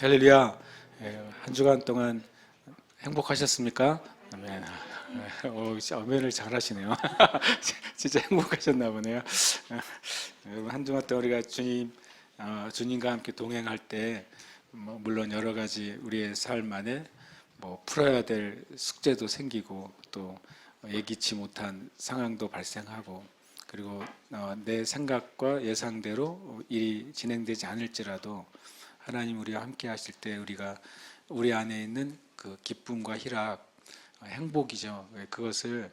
할렐루야. 한 주간 동안 행복하셨습니까? 아멘. 아멘을 잘 하시네요. 진짜 행복하셨나 보네요. 여러분, 한 주간 동안 우리가 주님과 함께 동행할 때, 물론 여러 가지 우리의 삶 안에 풀어야 될 숙제도 생기고, 또 예기치 못한 상황도 발생하고, 그리고 내 생각과 예상대로 일이 진행되지 않을지라도 하나님 우리와 함께 하실 때 우리가 우리 안에 있는 그 기쁨과 희락, 행복이죠. 그것을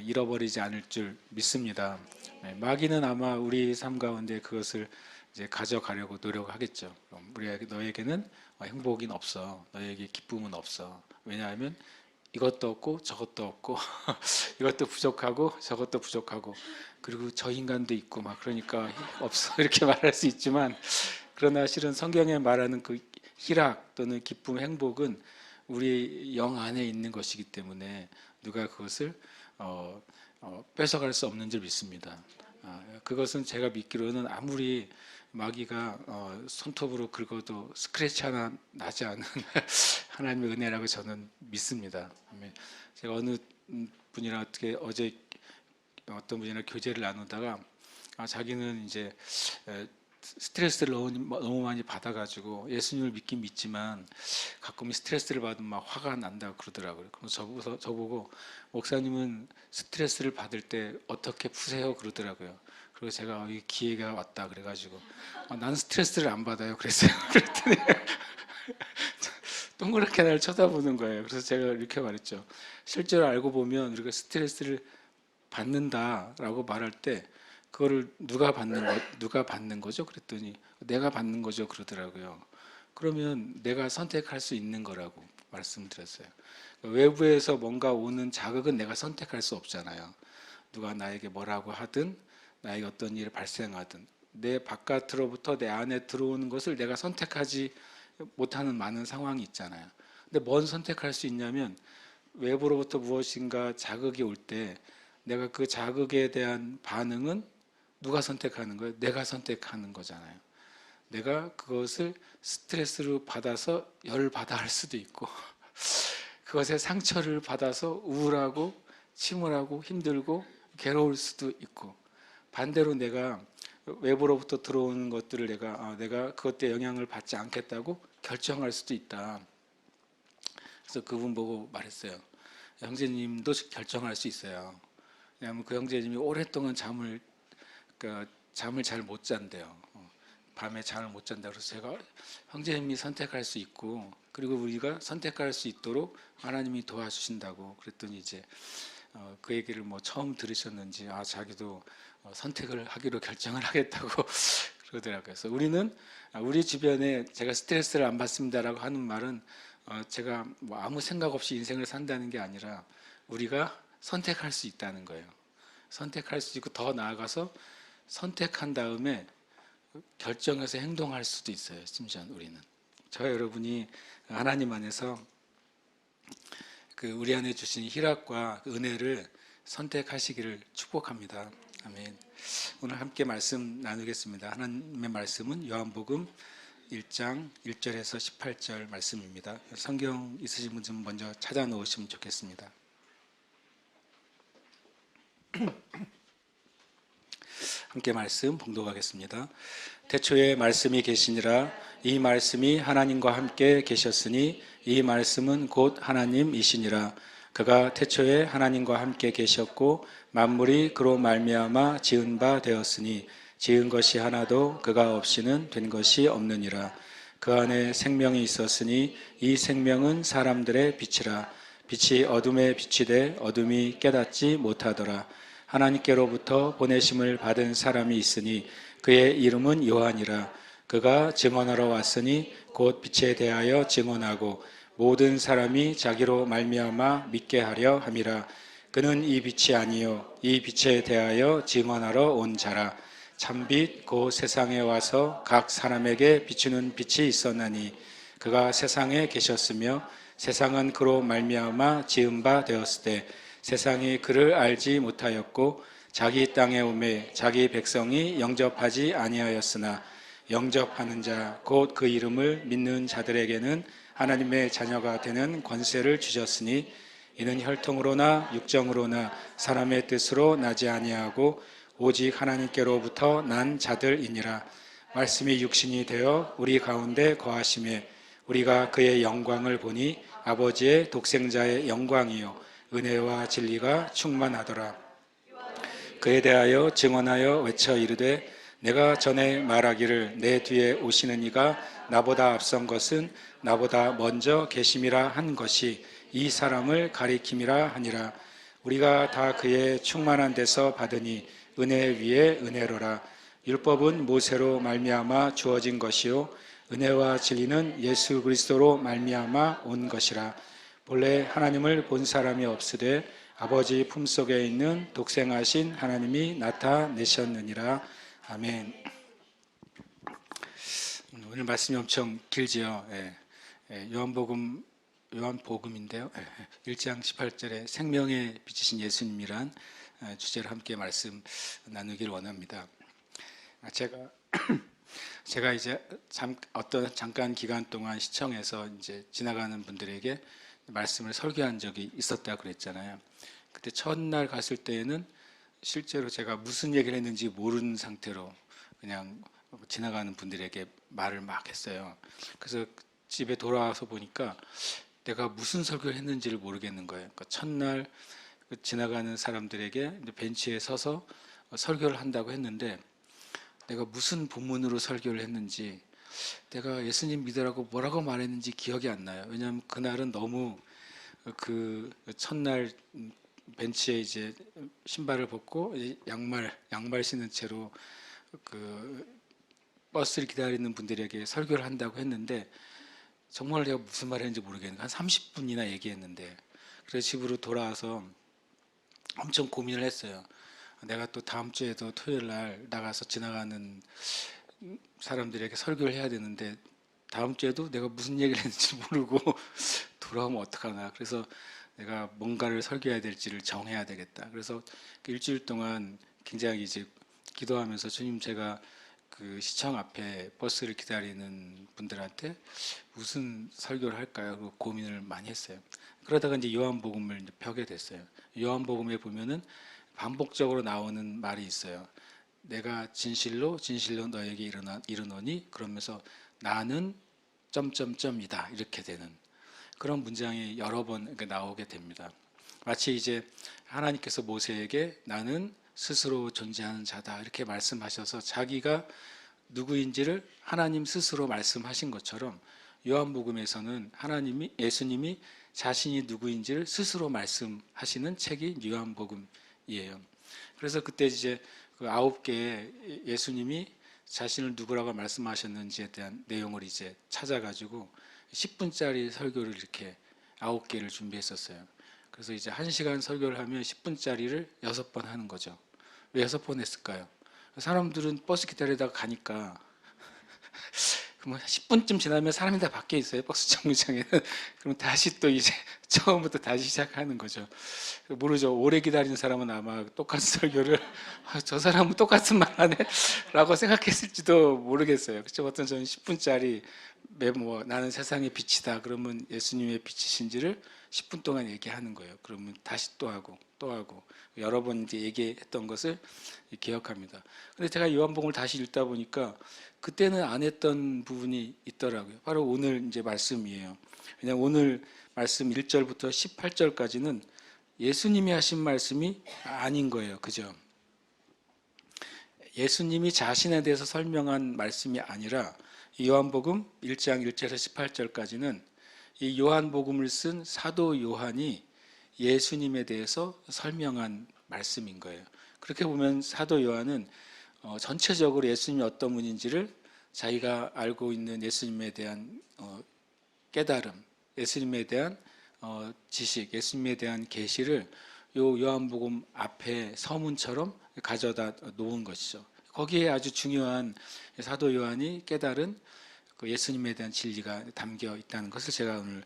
잃어버리지 않을 줄 믿습니다. 마귀는 아마 우리 삶 가운데 그것을 이제 가져가려고 노력하겠죠. 너에게는 행복은 없어. 너에게 기쁨은 없어. 왜냐하면 이것도 없고 저것도 없고 이것도 부족하고 저것도 부족하고 그리고 저 인간도 있고 막 그러니까 없어 이렇게 말할 수 있지만, 그러나 실은 성경에 말하는 그 희락 또는 기쁨, 행복은 우리 영 안에 있는 것이기 때문에 누가 그것을 뺏어갈 수 없는 줄 믿습니다. 그것은 제가 믿기로는 아무리 마귀가 손톱으로 긁어도 스크래치 하나 나지 않은 하나님의 은혜라고 저는 믿습니다. 제가 어느 분이랑 어제 어떤 분이랑 교제를 나누다가 자기는 이제 스트레스를 너무 많이 받아가지고 예수님을 믿긴 믿지만 가끔 스트레스를 받으면 막 화가 난다고 그러더라고요. 그래서 저보고 목사님은 스트레스를 받을 때 어떻게 푸세요? 그러더라고요. 그리고 제가 이 기회가 왔다 그래가지고 난 스트레스를 안 받아요 그랬어요. 그랬더니 동그랗게 나를 쳐다보는 거예요. 그래서 제가 이렇게 말했죠. 실제로 알고 보면 우리가 스트레스를 받는다라고 말할 때 그거를 누가 받는 거죠? 그랬더니 내가 받는 거죠. 그러더라고요. 그러면 내가 선택할 수 있는 거라고 말씀드렸어요. 외부에서 뭔가 오는 자극은 내가 선택할 수 없잖아요. 누가 나에게 뭐라고 하든 나에게 어떤 일이 발생하든 내 바깥으로부터 내 안에 들어오는 것을 내가 선택하지 못하는 많은 상황이 있잖아요. 근데 뭔 선택할 수 있냐면 외부로부터 무엇인가 자극이 올 때 내가 그 자극에 대한 반응은 누가 선택하는 거예요? 내가 선택하는 거잖아요. 내가 그것을 스트레스로 받아서 열받아 할 수도 있고 그것에 상처를 받아서 우울하고 침울하고 힘들고 괴로울 수도 있고, 반대로 내가 외부로부터 들어오는 것들을 내가 그것에 영향을 받지 않겠다고 결정할 수도 있다. 그래서 그분 보고 말했어요. 형제님도 결정할 수 있어요. 왜냐하면 그 형제님이 오랫동안 잠을 잘 못 잔대요. 밤에 잠을 못 잔다. 그래서 제가 형제님이 선택할 수 있고 그리고 우리가 선택할 수 있도록 하나님이 도와주신다고 그랬더니 이제 그 얘기를 처음 들으셨는지 자기도 선택을 하기로 결정을 하겠다고 그러더라고요. 그래서 우리는 우리 주변에 제가 스트레스를 안 받습니다라고 하는 말은 제가 아무 생각 없이 인생을 산다는 게 아니라 우리가 선택할 수 있다는 거예요. 선택할 수 있고 더 나아가서 선택한 다음에 결정해서 행동할 수도 있어요. 심지어 우리는 저와 여러분이 하나님 안에서 우리 안에 주신 희락과 은혜를 선택하시기를 축복합니다. 아멘. 오늘 함께 말씀 나누겠습니다. 하나님의 말씀은 요한복음 1장 1절에서 18절 말씀입니다. 성경 있으신 분 좀 먼저 찾아 놓으시면 좋겠습니다. 함께 말씀 봉독하겠습니다. 태초에 말씀이 계시니라. 이 말씀이 하나님과 함께 계셨으니 이 말씀은 곧 하나님이시니라. 그가 태초에 하나님과 함께 계셨고 만물이 그로 말미암아 지은 바 되었으니 지은 것이 하나도 그가 없이는 된 것이 없느니라. 그 안에 생명이 있었으니 이 생명은 사람들의 빛이라. 빛이 어둠에 비치되 어둠이 깨닫지 못하더라. 하나님께로부터 보내심을 받은 사람이 있으니 그의 이름은 요한이라. 그가 증언하러 왔으니 곧 빛에 대하여 증언하고 모든 사람이 자기로 말미암아 믿게 하려 함이라. 그는 이 빛이 아니요 이 빛에 대하여 증언하러 온 자라. 참빛 곧 세상에 와서 각 사람에게 비추는 빛이 있었나니 그가 세상에 계셨으며 세상은 그로 말미암아 지은 바 되었을 때 세상이 그를 알지 못하였고 자기 땅에 오매 자기 백성이 영접하지 아니하였으나 영접하는 자 곧 그 이름을 믿는 자들에게는 하나님의 자녀가 되는 권세를 주셨으니 이는 혈통으로나 육정으로나 사람의 뜻으로 나지 아니하고 오직 하나님께로부터 난 자들이니라. 말씀이 육신이 되어 우리 가운데 거하심에 우리가 그의 영광을 보니 아버지의 독생자의 영광이요 은혜와 진리가 충만하더라. 그에 대하여 증언하여 외쳐 이르되 내가 전에 말하기를 내 뒤에 오시는 이가 나보다 앞선 것은 나보다 먼저 계심이라 한 것이 이 사람을 가리킴이라 하니라. 우리가 다 그의 충만한 데서 받으니 은혜 위에 은혜로라. 율법은 모세로 말미암아 주어진 것이요 은혜와 진리는 예수 그리스도로 말미암아 온 것이라. 본래 하나님을 본 사람이 없으되 아버지 품속에 있는 독생하신 하나님이 나타내셨느니라. 아멘. 오늘 말씀이 엄청 길지요. 요한복음인데요. 1장 18절에 생명의 빛이신 예수님이란 주제로 함께 말씀 나누기를 원합니다. 제가 이제 잠깐 기간 동안 시청에서 이제 지나가는 분들에게 말씀을 설교한 적이 있었다 그랬잖아요. 그때 첫날 갔을 때에는 실제로 제가 무슨 얘기를 했는지 모르는 상태로 그냥 지나가는 분들에게 말을 막 했어요. 그래서 집에 돌아와서 보니까 내가 무슨 설교를 했는지를 모르겠는 거예요. 그러니까 첫날 지나가는 사람들에게 벤치에 서서 설교를 한다고 했는데 내가 무슨 본문으로 설교를 했는지, 내가 예수님 믿으라고 뭐라고 말했는지 기억이 안 나요. 왜냐하면 그날은 너무 그 첫날 벤치에 이제 신발을 벗고 양말 신은 채로 그 버스를 기다리는 분들에게 설교를 한다고 했는데 정말 내가 무슨 말 했는지 모르겠는데 한 30분이나 얘기했는데, 그래서 집으로 돌아와서 엄청 고민을 했어요. 내가 또 다음 주에도 토요일 날 나가서 지나가는 사람들에게 설교를 해야 되는데 다음 주에도 내가 무슨 얘기를 했는지 모르고 돌아오면 어떡하나. 그래서 내가 뭔가를 설교해야 될지를 정해야 되겠다. 그래서 일주일 동안 굉장히 이제 기도하면서 주님, 제가 그 시청 앞에 버스를 기다리는 분들한테 무슨 설교를 할까요? 그 고민을 많이 했어요. 그러다가 이제 요한복음을 이제 펴게 됐어요. 요한복음에 보면은 반복적으로 나오는 말이 있어요. 내가 진실로 너에게 이르노니, 그러면서 나는 점점점이다, 이렇게 되는 그런 문장이 여러 번 나오게 됩니다. 마치 이제 하나님께서 모세에게 나는 스스로 존재하는 자다 이렇게 말씀하셔서 자기가 누구인지를 하나님 스스로 말씀하신 것처럼 요한복음에서는 예수님이 자신이 누구인지를 스스로 말씀하시는 책이 요한복음이에요. 그래서 그때 이제 그 9개의 예수님이 자신을 누구라고 말씀하셨는지에 대한 내용을 이제 찾아가지고 10분짜리 설교를 이렇게 9개를 준비했었어요. 그래서 이제 1시간 설교를 하면 10분짜리를 6번 하는 거죠. 왜 6번 했을까요? 사람들은 버스 기다리다가 가니까 그럼 10분쯤 지나면 사람이 다 밖에 있어요. 버스 정류장에는. 그럼 다시 또 이제 처음부터 다시 시작하는 거죠. 모르죠. 오래 기다린 사람은 아마 똑같은 설교를 저 사람은 똑같은 말 하네 라고 생각했을지도 모르겠어요. 그렇죠. 어떤 저는 10분짜리 나는 세상의 빛이다. 그러면 예수님의 빛이신지를 10분 동안 얘기하는 거예요. 그러면 다시 또 하고 여러 번 이제 얘기했던 것을 기억합니다. 근데 제가 요한복음을 다시 읽다 보니까 그때는 안 했던 부분이 있더라고요. 바로 오늘 이제 말씀이에요. 왜냐하면 오늘 말씀 1절부터 18절까지는 예수님이 하신 말씀이 아닌 거예요. 그죠? 예수님이 자신에 대해서 설명한 말씀이 아니라 요한복음 1장 1절에서 18절까지는 이 요한복음을 쓴 사도 요한이 예수님에 대해서 설명한 말씀인 거예요. 그렇게 보면 사도 요한은 전체적으로 예수님이 어떤 분인지를 자기가 알고 있는 예수님에 대한 깨달음, 예수님에 대한 지식, 예수님에 대한 계시를 요 요한복음 앞에 서문처럼 가져다 놓은 것이죠. 거기에 아주 중요한 사도 요한이 깨달은 그 예수님에 대한 진리가 담겨 있다는 것을 제가 오늘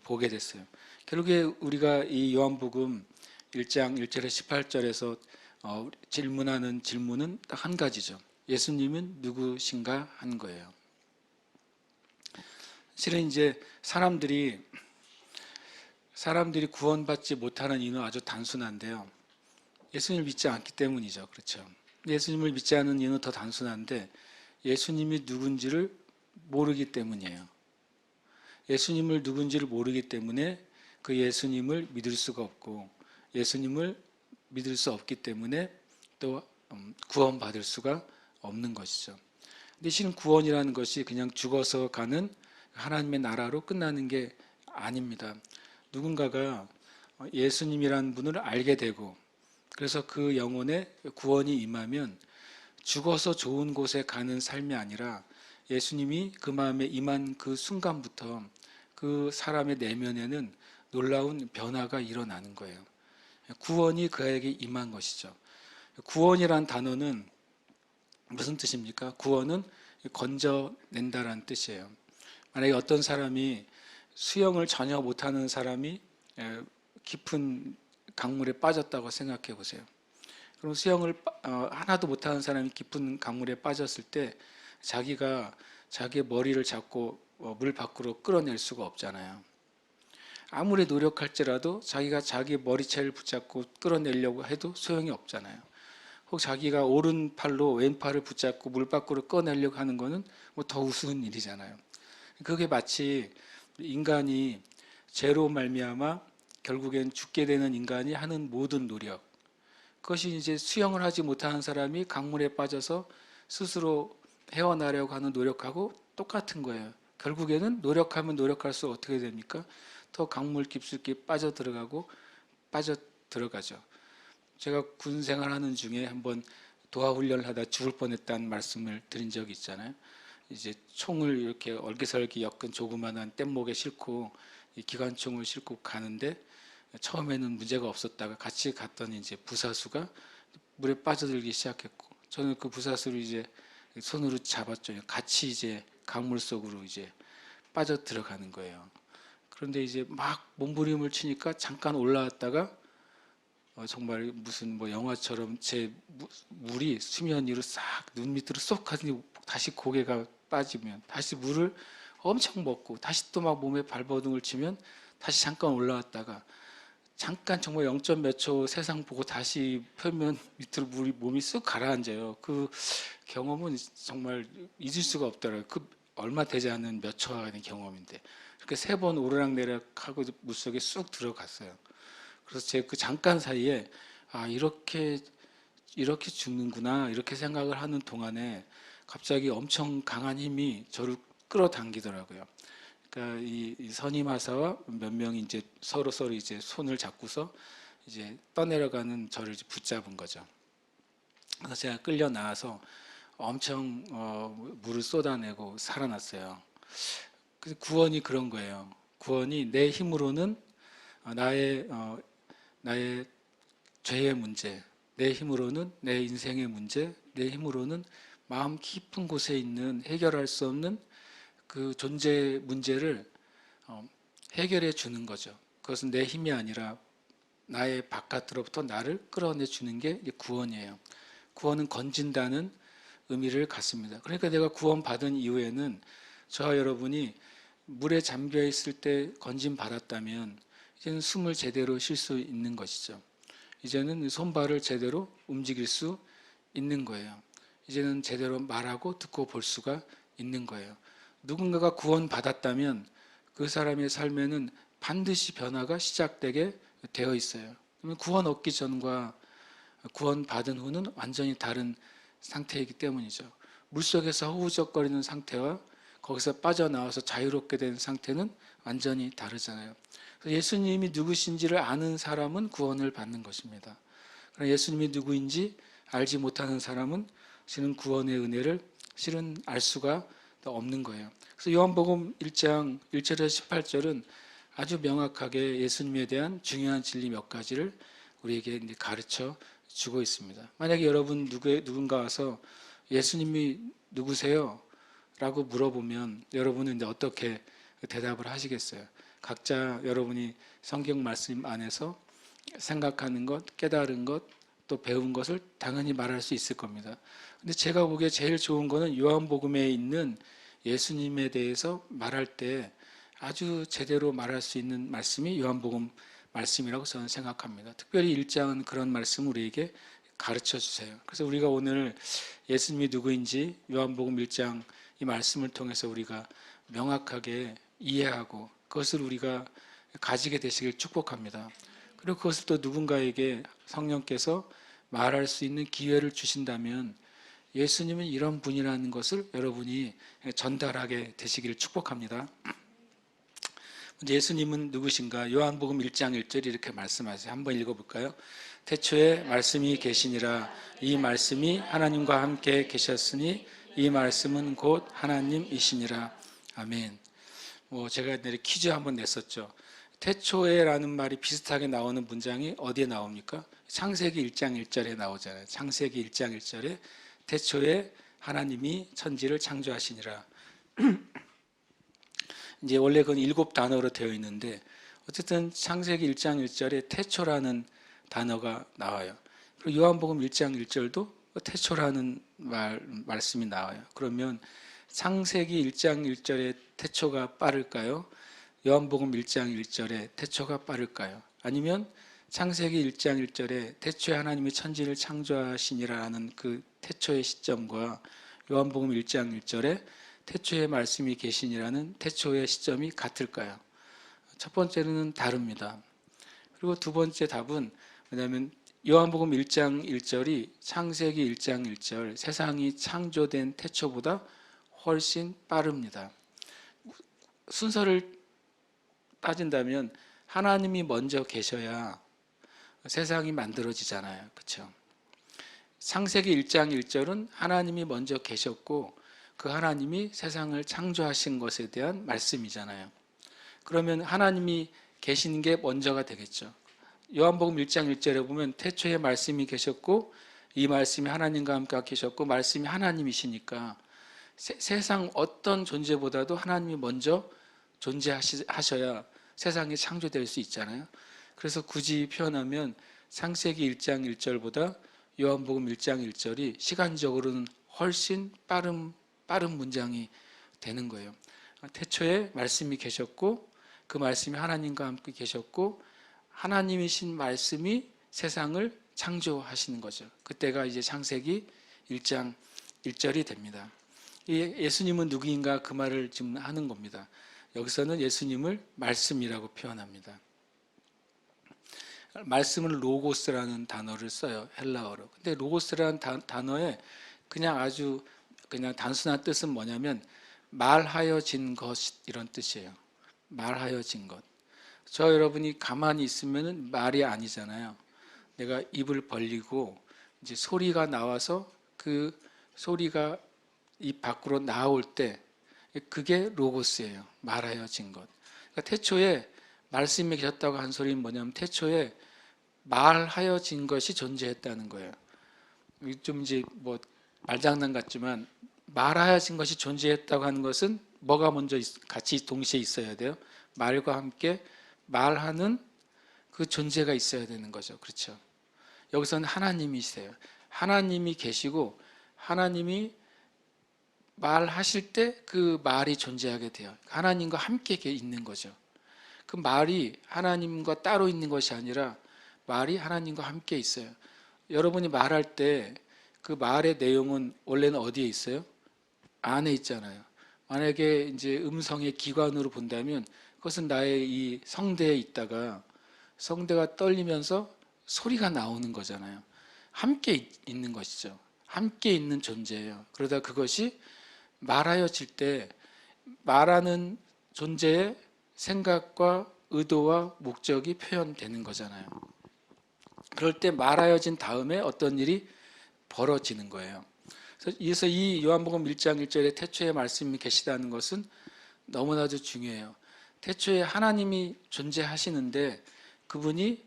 보게 됐어요. 결국에 우리가 이 요한복음 1장 1절에서 18절에서 질문하는 질문은 딱 한 가지죠. 예수님은 누구신가 하는 거예요. 실은 이제 사람들이 구원받지 못하는 이유는 아주 단순한데요. 예수님을 믿지 않기 때문이죠. 그렇죠. 예수님을 믿지 않는 이유는 더 단순한데 예수님이 누군지를 모르기 때문이에요. 예수님을 누군지를 모르기 때문에 그 예수님을 믿을 수가 없고 예수님을 믿을 수 없기 때문에 또 구원받을 수가 없는 것이죠. 근데 실은 구원이라는 것이 그냥 죽어서 가는 하나님의 나라로 끝나는 게 아닙니다. 누군가가 예수님이라는 분을 알게 되고 그래서 그 영혼에 구원이 임하면 죽어서 좋은 곳에 가는 삶이 아니라 예수님이 그 마음에 임한 그 순간부터 그 사람의 내면에는 놀라운 변화가 일어나는 거예요. 구원이 그에게 임한 것이죠. 구원이란 단어는 무슨 뜻입니까? 구원은 건져낸다라는 뜻이에요. 만약에 어떤 사람이 수영을 전혀 못하는 사람이 깊은 강물에 빠졌다고 생각해 보세요. 그럼 수영을 하나도 못하는 사람이 깊은 강물에 빠졌을 때 자기가 자기의 머리를 잡고 물 밖으로 끌어낼 수가 없잖아요. 아무리 노력할지라도 자기가 자기 머리채를 붙잡고 끌어내려고 해도 소용이 없잖아요. 혹 자기가 오른팔로 왼팔을 붙잡고 물 밖으로 꺼내려고 하는 것은 뭐 더 우스운 일이잖아요. 그게 마치 인간이 죄로 말미암아 결국엔 죽게 되는 인간이 하는 모든 노력, 그것이 이제 수영을 하지 못하는 사람이 강물에 빠져서 스스로 헤어나려고 하는 노력하고 똑같은 거예요. 결국에는 노력하면 노력할수록 어떻게 됩니까? 더 강물 깊숙이 빠져 들어가죠. 제가 군 생활하는 중에 한번 도하 훈련을 하다 죽을 뻔했다는 말씀을 드린 적이 있잖아요. 이제 총을 이렇게 얼기설기 엮은 조그만한 뗏목에 싣고 기관총을 싣고 가는데 처음에는 문제가 없었다가 같이 갔더니 이제 부사수가 물에 빠져들기 시작했고 저는 그 부사수를 이제 손으로 잡았죠. 같이 이제 강물 속으로 이제 빠져 들어가는 거예요. 그런데 이제 막 몸부림을 치니까 잠깐 올라왔다가 정말 무슨 뭐 영화처럼 제 물이 수면 위로 싹 눈 밑으로 쏙 하더니 다시 고개가 빠지면 다시 물을 엄청 먹고 다시 또 막 몸에 발버둥을 치면 다시 잠깐 올라왔다가 잠깐 정말 0. 몇 초 세상 보고 다시 표면 밑으로 물이 몸이 쑥 가라앉아요. 그 경험은 정말 잊을 수가 없더라고요. 그 얼마 되지 않은 몇 초가 된 경험인데 그렇게 3번 오르락내리락하고 물속에 쑥 들어갔어요. 그래서 제가 그 잠깐 사이에 이렇게 죽는구나 이렇게 생각을 하는 동안에 갑자기 엄청 강한 힘이 저를 끌어당기더라고요. 그러니까 이 선임하사와 몇 명이 이제 서로 이제 손을 잡고서 이제 떠내려가는 저를 이제 붙잡은 거죠. 그래서 제가 끌려 나와서 엄청 물을 쏟아내고 살아났어요. 그래서 구원이 그런 거예요. 구원이 내 힘으로는 나의 죄의 문제, 내 힘으로는 내 인생의 문제, 내 힘으로는 마음 깊은 곳에 있는 해결할 수 없는 그 존재 문제를 해결해 주는 거죠. 그것은 내 힘이 아니라 나의 바깥으로부터 나를 끌어내 주는 게 구원이에요. 구원은 건진다는 의미를 갖습니다. 그러니까 내가 구원받은 이후에는 저와 여러분이 물에 잠겨 있을 때 건진 받았다면 이제는 숨을 제대로 쉴 수 있는 것이죠. 이제는 손발을 제대로 움직일 수 있는 거예요. 이제는 제대로 말하고 듣고 볼 수가 있는 거예요. 누군가가 구원받았다면 그 사람의 삶에는 반드시 변화가 시작되게 되어 있어요. 그러면 구원 얻기 전과 구원받은 후는 완전히 다른 상태이기 때문이죠. 물속에서 허우적거리는 상태와 거기서 빠져나와서 자유롭게 된 상태는 완전히 다르잖아요. 예수님이 누구신지를 아는 사람은 구원을 받는 것입니다. 그러나 예수님이 누구인지 알지 못하는 사람은 실은 구원의 은혜를 실은 알 수가 없는 거예요. 그래서 요한복음 1장 1절에서 18절은 아주 명확하게 예수님에 대한 중요한 진리 몇 가지를 우리에게 가르쳐 주고 있습니다. 만약에 여러분 누군가 와서 예수님이 누구세요? 라고 물어보면 여러분은 이제 어떻게 대답을 하시겠어요? 각자 여러분이 성경 말씀 안에서 생각하는 것, 깨달은 것, 또 배운 것을 당연히 말할 수 있을 겁니다. 근데 제가 보기에 제일 좋은 거는 요한복음에 있는 예수님에 대해서 말할 때 아주 제대로 말할 수 있는 말씀이 요한복음 말씀이라고 저는 생각합니다. 특별히 1장은 그런 말씀을 우리에게 가르쳐 주세요. 그래서 우리가 오늘 예수님이 누구인지 요한복음 1장 이 말씀을 통해서 우리가 명확하게 이해하고 그것을 우리가 가지게 되시길 축복합니다. 그리고 그것을 또 누군가에게 성령께서 말할 수 있는 기회를 주신다면 예수님은 이런 분이라는 것을 여러분이 전달하게 되시기를 축복합니다. 예수님은 누구신가? 요한복음 1장 1절 이렇게 말씀하세요. 한번 읽어볼까요? 태초에 말씀이 계시니라. 이 말씀이 하나님과 함께 계셨으니 이 말씀은 곧 하나님이시니라. 아멘. 제가 내일 퀴즈 한번 냈었죠. 태초에라는 말이 비슷하게 나오는 문장이 어디에 나옵니까? 창세기 1장 1절에 나오잖아요. 창세기 1장 1절에 태초에 하나님이 천지를 창조하시니라. 이제 원래 그건 7단어로 되어 있는데 어쨌든 창세기 1장 1절에 태초라는 단어가 나와요. 그리고 요한복음 1장 1절도 태초라는 말씀이 나와요. 그러면 창세기 1장 1절에 태초가 빠를까요? 요한복음 1장 1절에 태초가 빠를까요? 아니면 창세기 1장 1절에 태초에 하나님이 천지를 창조하시니라는 그 태초의 시점과 요한복음 1장 1절에 태초에 말씀이 계시니라는 태초의 시점이 같을까요? 첫 번째는 다릅니다. 그리고 두 번째 답은 왜냐하면 요한복음 1장 1절이 창세기 1장 1절 세상이 창조된 태초보다 훨씬 빠릅니다. 순서를 따진다면 하나님이 먼저 계셔야 세상이 만들어지잖아요. 그렇죠? 창세기 1장 1절은 하나님이 먼저 계셨고 그 하나님이 세상을 창조하신 것에 대한 말씀이잖아요. 그러면 하나님이 계시는 게 먼저가 되겠죠. 요한복음 1장 1절에 보면 태초에 말씀이 계셨고 이 말씀이 하나님과 함께 계셨고 말씀이 하나님이시니까 세상 어떤 존재보다도 하나님이 먼저 존재하셔야 세상이 창조될 수 있잖아요. 그래서 굳이 표현하면 창세기 1장 1절보다 요한복음 1장 1절이 시간적으로는 훨씬 빠른 문장이 되는 거예요. 태초에 말씀이 계셨고 그 말씀이 하나님과 함께 계셨고 하나님이신 말씀이 세상을 창조하시는 거죠. 그때가 이제 창세기 1장 1절이 됩니다. 예수님은 누구인가 그 말을 지금 하는 겁니다. 여기서는 예수님을 말씀이라고 표현합니다. 말씀은 로고스라는 단어를 써요. 헬라어로. 근데 로고스라는 단어에 그냥 단순한 뜻은 뭐냐면 말하여진 것 이런 뜻이에요. 말하여진 것. 저 여러분이 가만히 있으면 말이 아니잖아요. 내가 입을 벌리고 이제 소리가 나와서 그 소리가 입 밖으로 나올 때 그게 로고스예요. 말하여진 것. 그러니까 태초에 말씀이 계셨다고 한 소리는 뭐냐면 태초에 말하여진 것이 존재했다는 거예요. 좀 이제 말장난 같지만 말하여진 것이 존재했다고 하는 것은 뭐가 먼저 같이 동시에 있어야 돼요? 말과 함께 말하는 그 존재가 있어야 되는 거죠. 그렇죠? 여기서는 하나님이세요. 하나님이 계시고 하나님이 말하실 때 그 말이 존재하게 돼요. 하나님과 함께 있는 거죠. 그 말이 하나님과 따로 있는 것이 아니라 말이 하나님과 함께 있어요. 여러분이 말할 때 그 말의 내용은 원래는 어디에 있어요? 안에 있잖아요. 만약에 이제 음성의 기관으로 본다면 그것은 나의 이 성대에 있다가 성대가 떨리면서 소리가 나오는 거잖아요. 함께 있는 것이죠. 함께 있는 존재예요. 그러다 그것이 말하여질 때 말하는 존재의 생각과 의도와 목적이 표현되는 거잖아요. 그럴 때 말하여진 다음에 어떤 일이 벌어지는 거예요. 그래서 이 요한복음 1장 1절에 태초에 말씀이 계시다는 것은 너무나도 중요해요. 태초에 하나님이 존재하시는데 그분이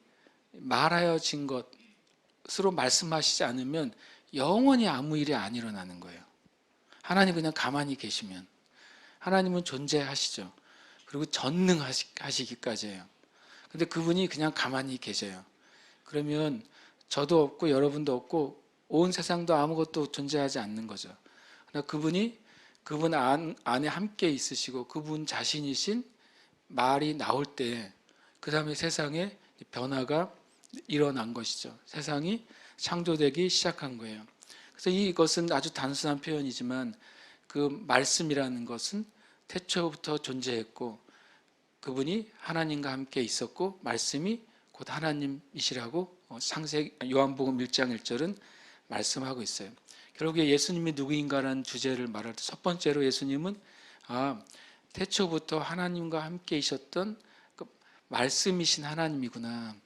말하여진 것으로 말씀하시지 않으면 영원히 아무 일이 안 일어나는 거예요. 하나님 그냥 가만히 계시면 하나님은 존재하시죠. 그리고 전능하시기까지 해요. 근데 그분이 그냥 가만히 계세요. 그러면 저도 없고 여러분도 없고 온 세상도 아무것도 존재하지 않는 거죠. 그러나 그분 안에 함께 있으시고 그분 자신이신 말이 나올 때 그 다음에 세상에 변화가 일어난 것이죠. 세상이 창조되기 시작한 거예요. 그래서 이것은 아주 단순한 표현이지만 그 말씀이라는 것은 태초부터 존재했고 그분이 하나님과 함께 있었고 말씀이 곧 하나님이시라고 요한복음 1장 1절은 말씀하고 있어요. 결국에 예수님이 누구인가라는 주제를 말할 때 첫 번째로 예수님은 태초부터 하나님과 함께 있었던 그 말씀이신 하나님이구나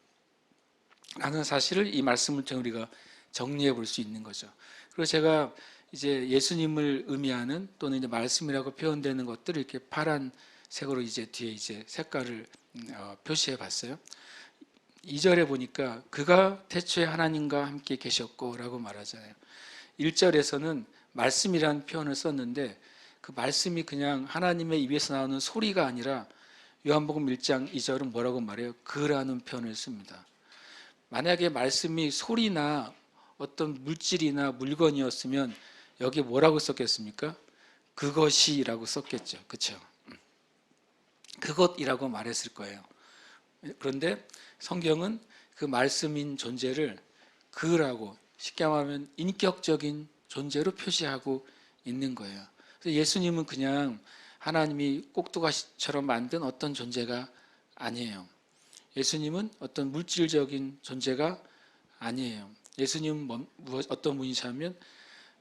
라는 사실을 이 말씀을 통해 우리가 정리해 볼 수 있는 거죠. 그리고 제가 이제 예수님을 의미하는 또는 이제 말씀이라고 표현되는 것들을 이렇게 파란색으로 이제 뒤에 이제 색깔을 표시해 봤어요. 2절에 보니까 그가 태초에 하나님과 함께 계셨고 라고 말하잖아요. 1절에서는 말씀이라는 표현을 썼는데 그 말씀이 그냥 하나님의 입에서 나오는 소리가 아니라 요한복음 1장 2절은 뭐라고 말해요? 그라는 표현을 씁니다. 만약에 말씀이 소리나 어떤 물질이나 물건이었으면 여기 뭐라고 썼겠습니까? 그것이라고 썼겠죠. 그렇죠? 그것이라고 말했을 거예요. 그런데 성경은 그 말씀인 존재를 그라고 쉽게 말하면 인격적인 존재로 표시하고 있는 거예요. 그래서 예수님은 그냥 하나님이 꼭두가시처럼 만든 어떤 존재가 아니에요. 예수님은 어떤 물질적인 존재가 아니에요. 예수님은 어떤 분이시냐면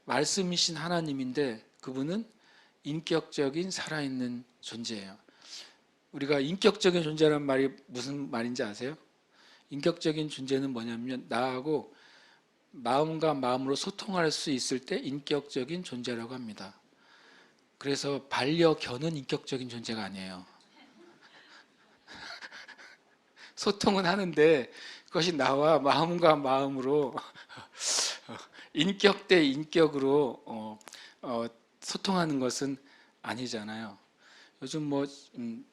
말씀이신 하나님인데 그분은 인격적인 살아있는 존재예요. 우리가 인격적인 존재란 말이 무슨 말인지 아세요? 인격적인 존재는 뭐냐면 나하고 마음과 마음으로 소통할 수 있을 때 인격적인 존재라고 합니다. 그래서 반려견은 인격적인 존재가 아니에요. 소통은 하는데 그것이 나와 마음과 마음으로 인격 대 인격으로 소통하는 것은 아니잖아요. 요즘 뭐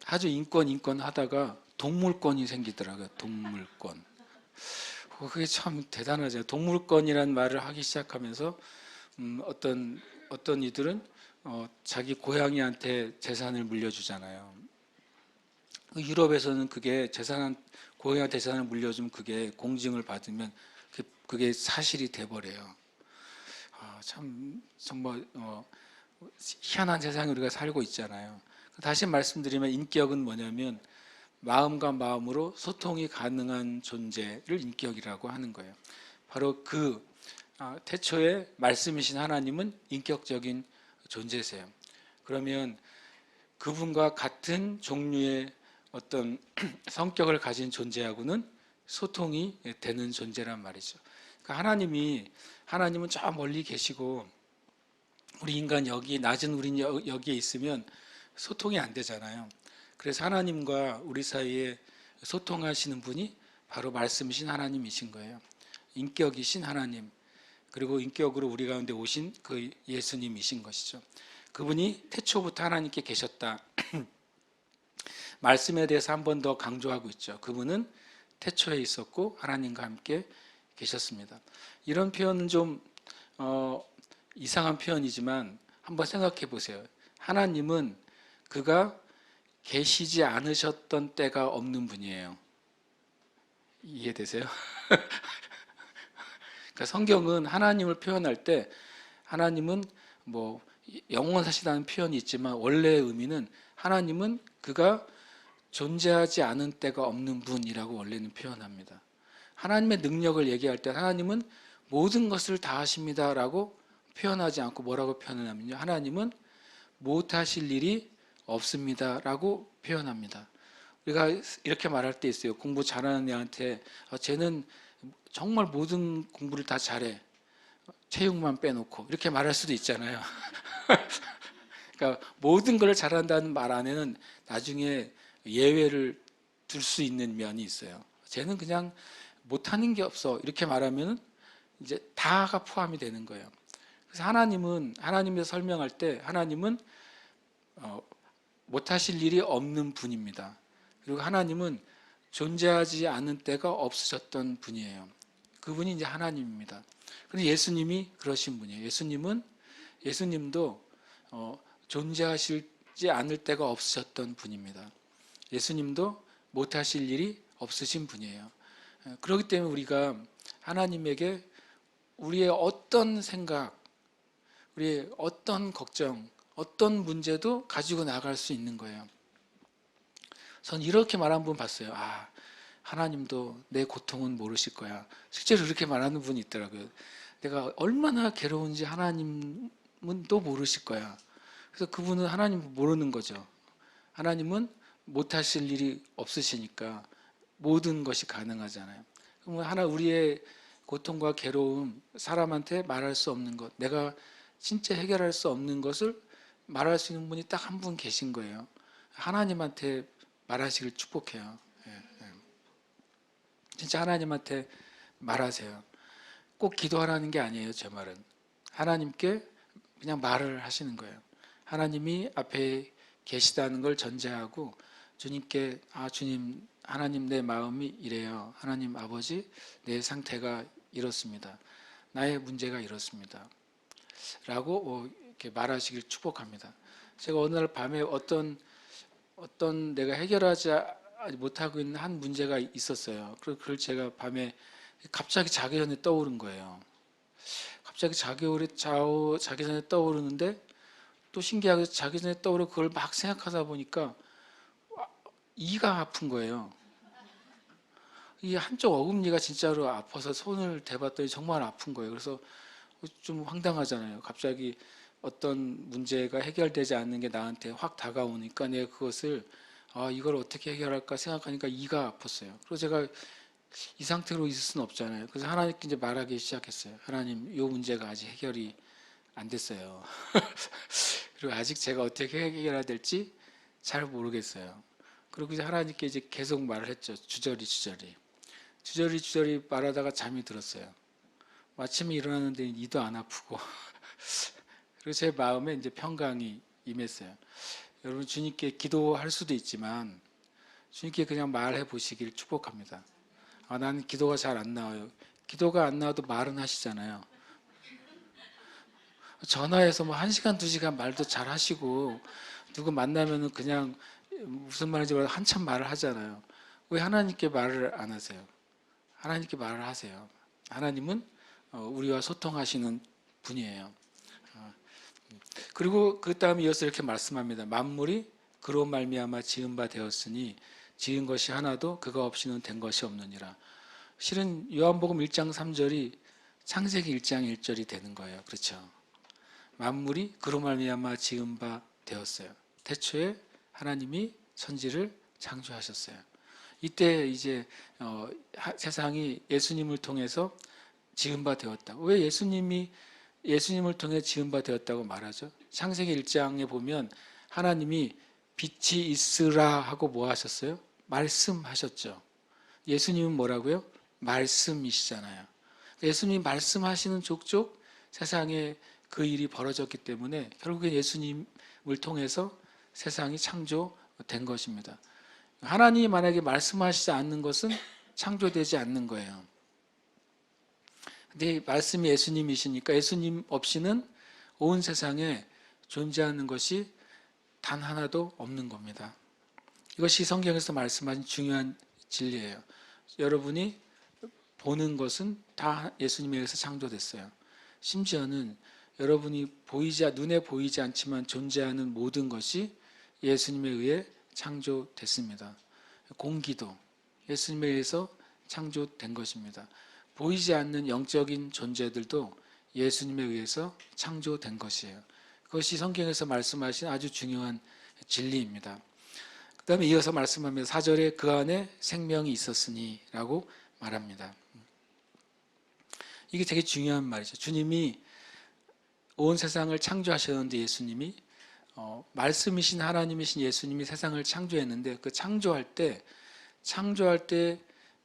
아주 인권 하다가 동물권이 생기더라고요. 동물권. 그게 참 대단하죠. 동물권이라는 말을 하기 시작하면서 어떤 이들은 자기 고양이한테 재산을 물려주잖아요. 유럽에서는 그게 고양이한테 재산을 물려주면 그게 공증을 받으면 그게 사실이 돼버려요. 참 정말 희한한 세상에 우리가 살고 있잖아요. 다시 말씀드리면 인격은 뭐냐면 마음과 마음으로 소통이 가능한 존재를 인격이라고 하는 거예요. 바로 그 태초에 말씀이신 하나님은 인격적인 존재세요. 그러면 그분과 같은 종류의 어떤 성격을 가진 존재하고는 소통이 되는 존재란 말이죠. 그러니까 하나님은 저 멀리 계시고 우리 인간 낮은 우리 여기에 있으면 소통이 안 되잖아요. 그래서 하나님과 우리 사이에 소통하시는 분이 바로 말씀이신 하나님이신 거예요. 인격이신 하나님, 그리고 인격으로 우리 가운데 오신 그 예수님이신 것이죠. 그분이 태초부터 하나님께 계셨다. 말씀에 대해서 한 번 더 강조하고 있죠. 그분은 태초에 있었고 하나님과 함께 계셨습니다. 이런 표현은 좀 이상한 표현이지만 한번 생각해 보세요. 하나님은 그가 계시지 않으셨던 때가 없는 분이에요. 이해되세요? 그러니까 성경은 하나님을 표현할 때 하나님은 뭐 영원하시다는 표현이 있지만 원래의 의미는 하나님은 그가 존재하지 않은 때가 없는 분이라고 원래는 표현합니다. 하나님의 능력을 얘기할 때 하나님은 모든 것을 다 하십니다라고 표현하지 않고 뭐라고 표현하냐면요. 하나님은 못하실 일이 없습니다라고 표현합니다. 우리가 이렇게 말할 때 있어요. 공부 잘하는 애한테 쟤는 정말 모든 공부를 다 잘해. 체육만 빼놓고 이렇게 말할 수도 있잖아요. 그러니까 모든 걸 잘한다는 말 안에는 나중에 예외를 둘 수 있는 면이 있어요. 쟤는 그냥 못하는 게 없어 이렇게 말하면 이제 다가 포함이 되는 거예요. 그래서 하나님에서 설명할 때 하나님은 못하실 일이 없는 분입니다. 그리고 하나님은 존재하지 않은 때가 없으셨던 분이에요. 그분이 이제 하나님입니다. 그런데 예수님이 그러신 분이에요. 예수님도 존재하시지 않을 때가 없으셨던 분입니다. 예수님도 못하실 일이 없으신 분이에요. 그렇기 때문에 우리가 하나님에게 우리의 어떤 생각, 우리의 어떤 걱정, 어떤 문제도 가지고 나갈 수 있는 거예요. 전 이렇게 말한 분 봤어요. 하나님도 내 고통은 모르실 거야. 실제로 그렇게 말하는 분이 있더라고요. 내가 얼마나 괴로운지 하나님은 또 모르실 거야. 그래서 그분은 하나님 모르는 거죠. 하나님은 못하실 일이 없으시니까 모든 것이 가능하잖아요. 그럼 우리의 고통과 괴로움, 사람한테 말할 수 없는 것, 내가 진짜 해결할 수 없는 것을 말할 수 있는 분이 딱 한 분 계신 거예요. 하나님한테 말하시길 축복해요. 진짜 하나님한테 말하세요. 꼭 기도하라는 게 아니에요, 제 말은. 하나님께 그냥 말을 하시는 거예요. 하나님이 앞에 계시다는 걸 전제하고 주님께 주님, 하나님 내 마음이 이래요. 하나님 아버지, 내 상태가 이렇습니다. 나의 문제가 이렇습니다. 라고 이렇게 말하시길 축복합니다. 제가 어느 날 밤에 어떤 내가 해결하지 못하고 있는 한 문제가 있었어요. 그걸 제가 밤에 갑자기 자기 전에 떠오른 거예요. 갑자기 자기 전에 떠오르는데 또 신기하게 자기 전에 떠오르고 그걸 막 생각하다 보니까 이가 아픈 거예요. 이 한쪽 어금니가 진짜로 아파서 손을 대봤더니 정말 아픈 거예요. 그래서 좀 황당하잖아요. 갑자기 어떤 문제가 해결되지 않는 게 나한테 확 다가오니까 내가 그것을 이걸 어떻게 해결할까 생각하니까 이가 아팠어요. 그래서 제가 이 상태로 있을 수는 없잖아요. 그래서 하나님께 이제 말하기 시작했어요. 하나님, 이 문제가 아직 해결이 안 됐어요. 그리고 아직 제가 어떻게 해결해야 될지 잘 모르겠어요. 그리고 이제 하나님께 이제 계속 말을 했죠. 주저리 말하다가 잠이 들었어요. 아침에 일어났는데 이도 안 아프고 그리고 제 마음에 이제 평강이 임했어요. 여러분, 주님께 기도할 수도 있지만 주님께 그냥 말해 보시길 축복합니다. 나는 기도가 잘 안 나와요. 기도가 안 나와도 말은 하시잖아요. 전화해서 뭐 1시간, 2시간 말도 잘 하시고 누구 만나면은 그냥 무슨 말인지 몰라도 한참 말을 하잖아요. 왜 하나님께 말을 안 하세요? 하나님께 말을 하세요. 하나님은 우리와 소통하시는 분이에요. 그리고 그 다음에 이어서 이렇게 말씀합니다. 만물이 그로 말미암아 지은 바 되었으니 지은 것이 하나도 그가 없이는 된 것이 없느니라. 실은 요한복음 1장 3절이 창세기 1장 1절이 되는 거예요. 그렇죠? 만물이 그로 말미암아 지은 바 되었어요. 태초에 하나님이 천지를 창조하셨어요. 이때 이제 세상이 예수님을 통해서 지은 바 되었다. 왜 예수님을 통해 지은 바 되었다고 말하죠? 창세기 1장에 보면 하나님이 빛이 있으라 하고 뭐 하셨어요? 말씀하셨죠. 예수님은 뭐라고요? 말씀이시잖아요. 예수님이 말씀하시는 족족 세상에 그 일이 벌어졌기 때문에 결국에 예수님을 통해서 세상이 창조된 것입니다. 하나님이 만약에 말씀하시지 않는 것은 창조되지 않는 거예요. 근데 말씀이 예수님이시니까 예수님 없이는 온 세상에 존재하는 것이 단 하나도 없는 겁니다. 이것이 성경에서 말씀하신 중요한 진리예요. 여러분이 보는 것은 다 예수님에 의해서 창조됐어요. 심지어는 여러분이 눈에 보이지 않지만 존재하는 모든 것이 예수님에 의해 창조됐습니다. 공기도 예수님에 의해서 창조된 것입니다. 보이지 않는 영적인 존재들도 예수님에 의해서 창조된 것이에요. 그것이 성경에서 말씀하신 아주 중요한 진리입니다. 그 다음에 이어서 말씀하면 4절에 그 안에 생명이 있었으니 라고 말합니다. 이게 되게 중요한 말이죠. 주님이 온 세상을 창조하셨는데 예수님이 말씀이신 하나님이신 예수님이 세상을 창조했는데 그 창조할 때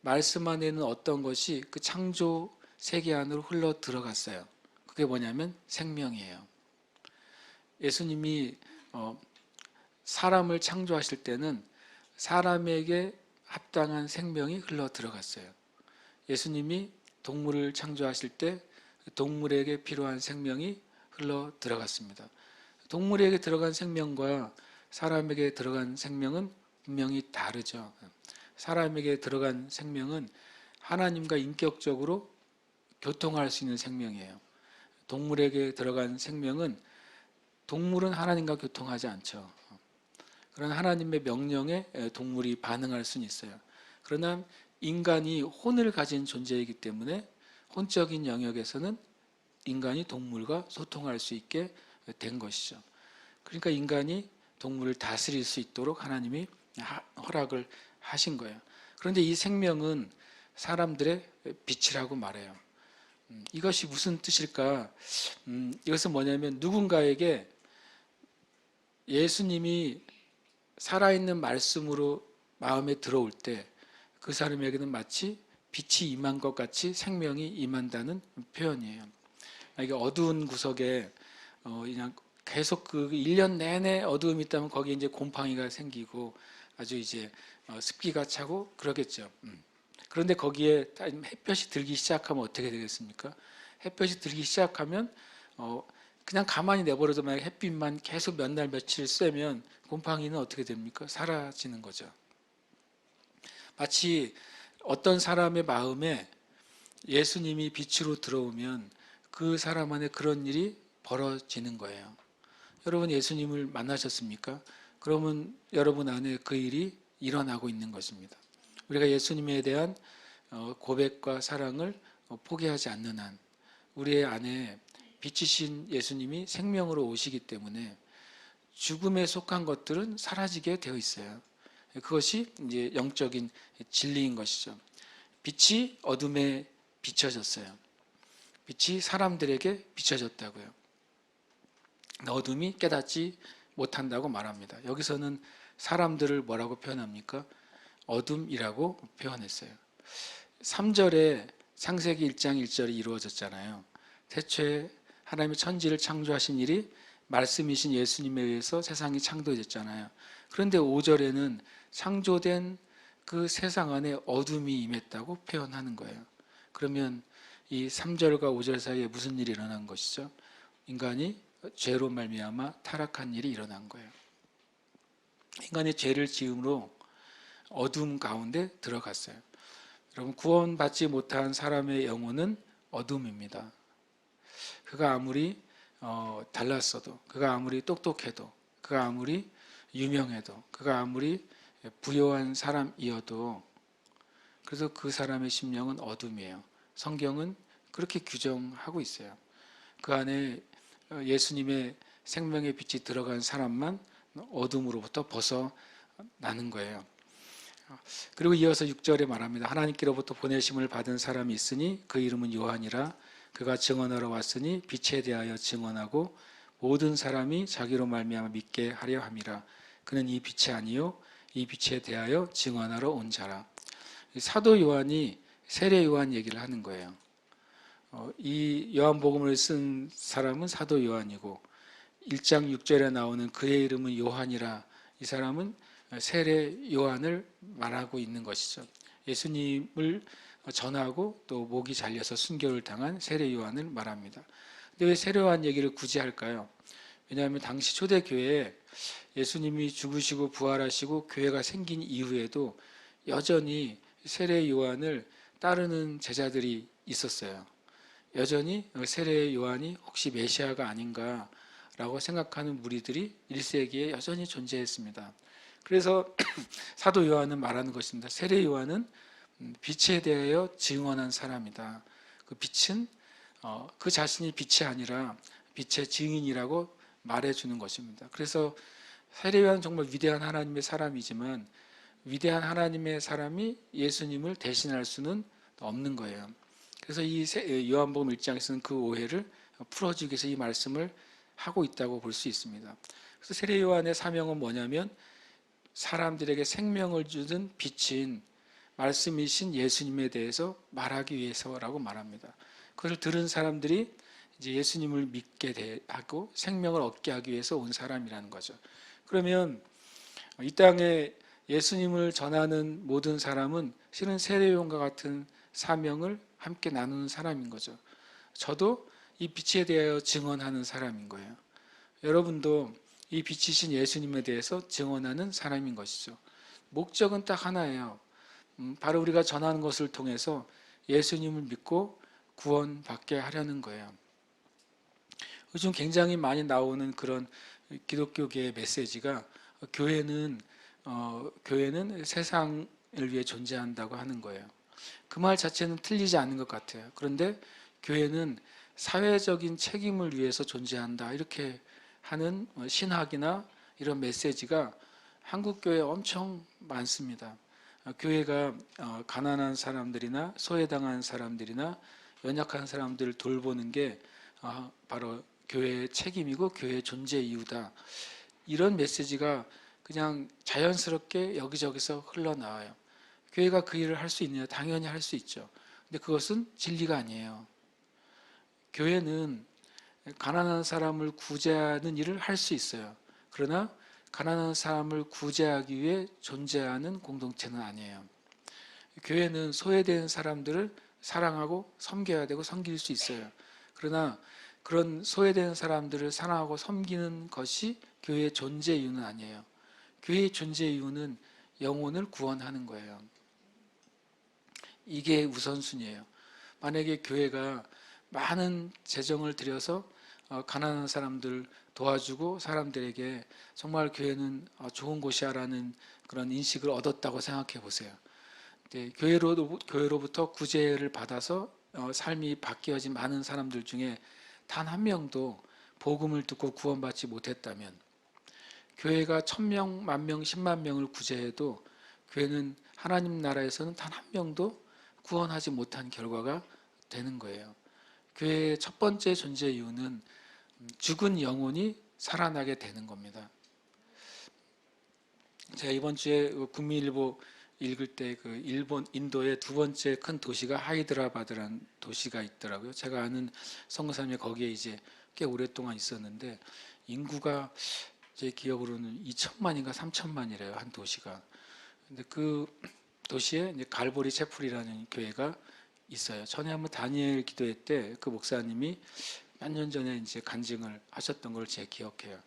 말씀 안에는 어떤 것이 그 창조 세계 안으로 흘러 들어갔어요. 그게 뭐냐면 생명이에요. 예수님이 사람을 창조하실 때는 사람에게 합당한 생명이 흘러 들어갔어요. 예수님이 동물을 창조하실 때 동물에게 필요한 생명이 흘러 들어갔습니다. 동물에게 들어간 생명과 사람에게 들어간 생명은 분명히 다르죠. 사람에게 들어간 생명은 하나님과 인격적으로 교통할 수 있는 생명이에요. 동물에게 들어간 생명은 동물은 하나님과 교통하지 않죠. 그런 하나님의 명령에 동물이 반응할 수는 있어요. 그러나 인간이 혼을 가진 존재이기 때문에 혼적인 영역에서는 인간이 동물과 소통할 수 있게 된 것이죠. 그러니까 인간이 동물을 다스릴 수 있도록 하나님이 허락을 하신 거예요. 그런데 이 생명은 사람들의 빛이라고 말해요. 이것이 무슨 뜻일까? 이것은 뭐냐면 누군가에게 예수님이 살아있는 말씀으로 마음에 들어올 때 그 사람에게는 마치 빛이 임한 것 같이 생명이 임한다는 표현이에요. 이게 어두운 구석에 그냥 계속 그 1년 내내 어두움이 있다면 거기에 이제 곰팡이가 생기고 아주 이제 습기가 차고 그러겠죠. 그런데 거기에 햇볕이 들기 시작하면 어떻게 되겠습니까? 햇볕이 들기 시작하면 그냥 가만히 내버려도 만약 햇빛만 계속 몇 날 며칠 쐬면 곰팡이는 어떻게 됩니까? 사라지는 거죠. 마치 어떤 사람의 마음에 예수님이 빛으로 들어오면 그 사람 안에 그런 일이 벌어지는 거예요. 여러분 예수님을 만나셨습니까? 그러면 여러분 안에 그 일이 일어나고 있는 것입니다. 우리가 예수님에 대한 고백과 사랑을 포기하지 않는 한 우리의 안에 빛이신 예수님이 생명으로 오시기 때문에 죽음에 속한 것들은 사라지게 되어 있어요. 그것이 이제 영적인 진리인 것이죠. 빛이 어둠에 비춰졌어요. 빛이 사람들에게 비춰졌다고요. 어둠이 깨닫지 못한다고 말합니다. 여기서는 사람들을 뭐라고 표현합니까? 어둠이라고 표현했어요. 3절에 창세기 1장 1절이 이루어졌잖아요. 태초에 하나님이 천지를 창조하신 일이 말씀이신 예수님에 의해서 세상이 창조됐잖아요. 그런데 5절에는 창조된 그 세상 안에 어둠이 임했다고 표현하는 거예요. 그러면 이 3절과 5절 사이에 무슨 일이 일어난 것이죠? 인간이 죄로 말미암아 타락한 일이 일어난 거예요. 인간이 죄를 지음으로 어둠 가운데 들어갔어요. 여러분 구원받지 못한 사람의 영혼은 어둠입니다. 그가 아무리 달랐어도, 그가 아무리 똑똑해도, 그가 아무리 유명해도, 그가 아무리 부요한 사람이어도 그래서 그 사람의 심령은 어둠이에요. 성경은 그렇게 규정하고 있어요. 그 안에 예수님의 생명의 빛이 들어간 사람만 어둠으로부터 벗어나는 거예요. 그리고 이어서 6절에 말합니다. 하나님께로부터 보내심을 받은 사람이 있으니 그 이름은 요한이라. 그가 증언하러 왔으니 빛에 대하여 증언하고 모든 사람이 자기로 말미암아 믿게 하려 함이라. 그는 이 빛이 아니요 이 빛에 대하여 증언하러 온 자라. 사도 요한이 세례 요한 얘기를 하는 거예요. 이 요한복음을 쓴 사람은 사도 요한이고 1장 6절에 나오는 그의 이름은 요한이라. 이 사람은 세례 요한을 말하고 있는 것이죠. 예수님을 전하고 또 목이 잘려서 순교를 당한 세례 요한을 말합니다. 근데 왜 세례 요한 얘기를 굳이 할까요? 왜냐하면 당시 초대교회에 예수님이 죽으시고 부활하시고 교회가 생긴 이후에도 여전히 세례 요한을 따르는 제자들이 있었어요. 여전히 세례 요한이 혹시 메시아가 아닌가라고 생각하는 무리들이 1세기에 여전히 존재했습니다. 그래서 사도 요한은 말하는 것입니다. 세례 요한은 빛에 대하여 증언한 사람이다. 그 빛은 그 자신이 빛이 아니라 빛의 증인이라고 말해주는 것입니다. 그래서 세례 요한은 정말 위대한 하나님의 사람이지만 위대한 하나님의 사람이 예수님을 대신할 수는 없는 거예요. 그래서 이 요한복음 1장에서는 그 오해를 풀어주기 위해서 이 말씀을 하고 있다고 볼 수 있습니다. 그래서 세례 요한의 사명은 뭐냐면 사람들에게 생명을 주는 빛인 말씀이신 예수님에 대해서 말하기 위해서라고 말합니다. 그것을 들은 사람들이 이제 예수님을 믿게 하고 생명을 얻게 하기 위해서 온 사람이라는 거죠. 그러면 이 땅에 예수님을 전하는 모든 사람은 실은 세례요한과 같은 사명을 함께 나누는 사람인 거죠. 저도 이 빛에 대하여 증언하는 사람인 거예요. 여러분도 이 빛이신 예수님에 대해서 증언하는 사람인 것이죠. 목적은 딱 하나예요. 바로 우리가 전하는 것을 통해서 예수님을 믿고 구원받게 하려는 거예요. 요즘 굉장히 많이 나오는 그런 기독교계의 메시지가 교회는 세상을 위해 존재한다고 하는 거예요. 그 말 자체는 틀리지 않은 것 같아요. 그런데 교회는 사회적인 책임을 위해서 존재한다 이렇게 하는 신학이나 이런 메시지가 한국 교회에 엄청 많습니다. 교회가 가난한 사람들이나 소외당한 사람들이나 연약한 사람들을 돌보는 게 바로 교회의 책임이고 교회의 존재 이유다. 이런 메시지가 그냥 자연스럽게 여기저기서 흘러나와요. 교회가 그 일을 할 수 있느냐? 당연히 할 수 있죠. 근데 그것은 진리가 아니에요. 교회는 가난한 사람을 구제하는 일을 할 수 있어요. 그러나 가난한 사람을 구제하기 위해 존재하는 공동체는 아니에요. 교회는 소외된 사람들을 사랑하고 섬겨야 되고 섬길 수 있어요. 그러나 그런 소외된 사람들을 사랑하고 섬기는 것이 교회의 존재 이유는 아니에요. 교회의 존재 이유는 영혼을 구원하는 거예요. 이게 우선순위예요. 만약에 교회가 많은 재정을 들여서 가난한 사람들 도와주고 사람들에게 정말 교회는 좋은 곳이야라는 그런 인식을 얻었다고 생각해 보세요. 교회로부터 구제를 받아서 삶이 바뀌어진 많은 사람들 중에 단 한 명도 복음을 듣고 구원받지 못했다면 교회가 1000명, 10,000명, 10만 명을 구제해도 교회는 하나님 나라에서는 단 한 명도 구원하지 못한 결과가 되는 거예요. 교회의 첫 번째 존재 이유는 죽은 영혼이 살아나게 되는 겁니다. 제가 이번 주에 국민일보 읽을 때 그 일본 인도의 두 번째 큰 도시가 하이드라바드라는 도시가 있더라고요. 제가 아는 선교사님이 거기에 이제 꽤 오랫동안 있었는데 인구가 제 기억으로는 2천만인가 3천만이래요, 한 도시가. 근데 그 도시에 이제 갈보리 채플이라는 교회가 있어요. 전에 한번 다니엘 기도회 때 그 목사님이 몇 년 전에 이제 간증을 하셨던 걸 제가 기억해요.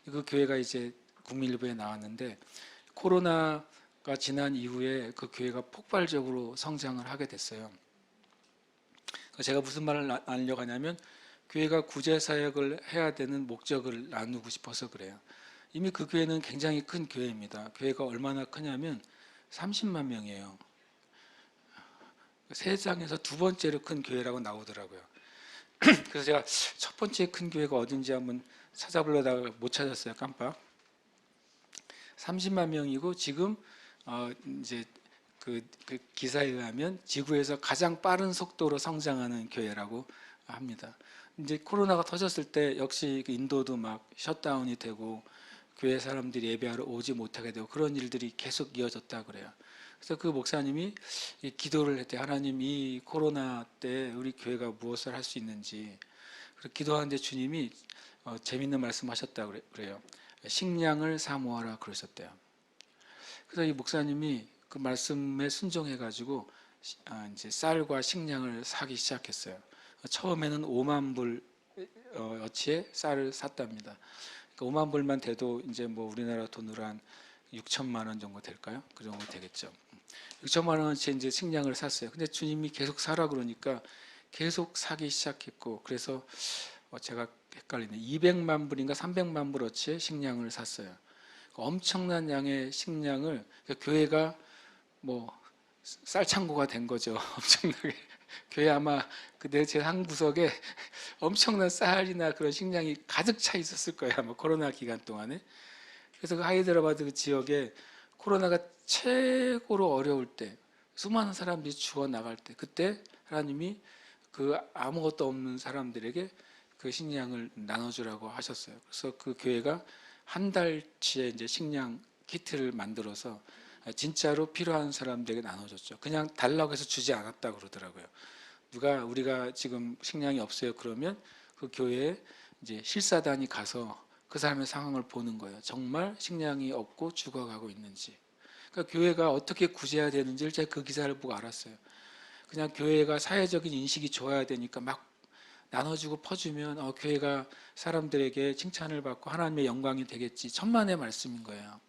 그 교회가 이제 국민일보에 나왔는데 코로나가 지난 이후에 그 교회가 폭발적으로 성장을 하게 됐어요. 제가 무슨 말을 나누려고 하냐면 교회가 구제사역을 해야 되는 목적을 나누고 싶어서 그래요. 이미 그 교회는 굉장히 큰 교회입니다. 교회가 얼마나 크냐면 30만 명이에요. 세상에서 두 번째로 큰 교회라고 나오더라고요. 그래서 제가 첫 번째 큰 교회가 어딘지 한번 찾아보려다가 못 찾았어요. 깜빡. 30만 명이고 지금 이제 그 기사에 의하면 지구에서 가장 빠른 속도로 성장하는 교회라고 합니다. 이제 코로나가 터졌을 때 역시 인도도 막 셧다운이 되고 교회 사람들이 예배하러 오지 못하게 되고 그런 일들이 계속 이어졌다 그래요. 그래서 그 목사님이 기도를 했대요. 하나님, 이 코로나 때 우리 교회가 무엇을 할 수 있는지. 그래서 기도하는데 주님이 재밌는 말씀하셨다 그래요. 식량을 사모하라 그러셨대요. 그래서 이 목사님이 그 말씀에 순종해가지고 이제 쌀과 식량을 사기 시작했어요. 처음에는 5만 불 어치의 쌀을 샀답니다. 그러니까 5만 불만 돼도 이제 뭐 우리나라 돈으로 한 6천만 원 정도 될까요? 그 정도 되겠죠. 6천만 원어치 이제 식량을 샀어요. 근데 주님이 계속 사라 그러니까 계속 사기 시작했고, 그래서 제가 헷갈리네. 200만 불인가 300만 불어치의 식량을 샀어요. 엄청난 양의 식량을 교회가 뭐 쌀창고가 된 거죠. 엄청나게. 교회 아마 그내 제 한 구석에 엄청난 쌀이나 그런 식량이 가득 차 있었을 거예요. 아마 코로나 기간 동안에. 그래서 그 하이드라바드 그 지역에 코로나가 최고로 어려울 때, 수많은 사람들이 죽어 나갈 때, 그때 하나님이 그 아무것도 없는 사람들에게 그 식량을 나눠주라고 하셨어요. 그래서 그 교회가 한 달치의 이제 식량 키트를 만들어서 진짜로 필요한 사람들에게 나눠줬죠. 그냥 달라고 해서 주지 않았다 그러더라고요. 우리가 지금 식량이 없어요 그러면 그 교회에 이제 실사단이 가서 그 사람의 상황을 보는 거예요. 정말 식량이 없고 죽어가고 있는지. 그러니까 교회가 어떻게 구제해야 되는지를 제가 그 기사를 보고 알았어요. 그냥 교회가 사회적인 인식이 좋아야 되니까 막 나눠주고 퍼주면 교회가 사람들에게 칭찬을 받고 하나님의 영광이 되겠지. 천만의 말씀인 거예요.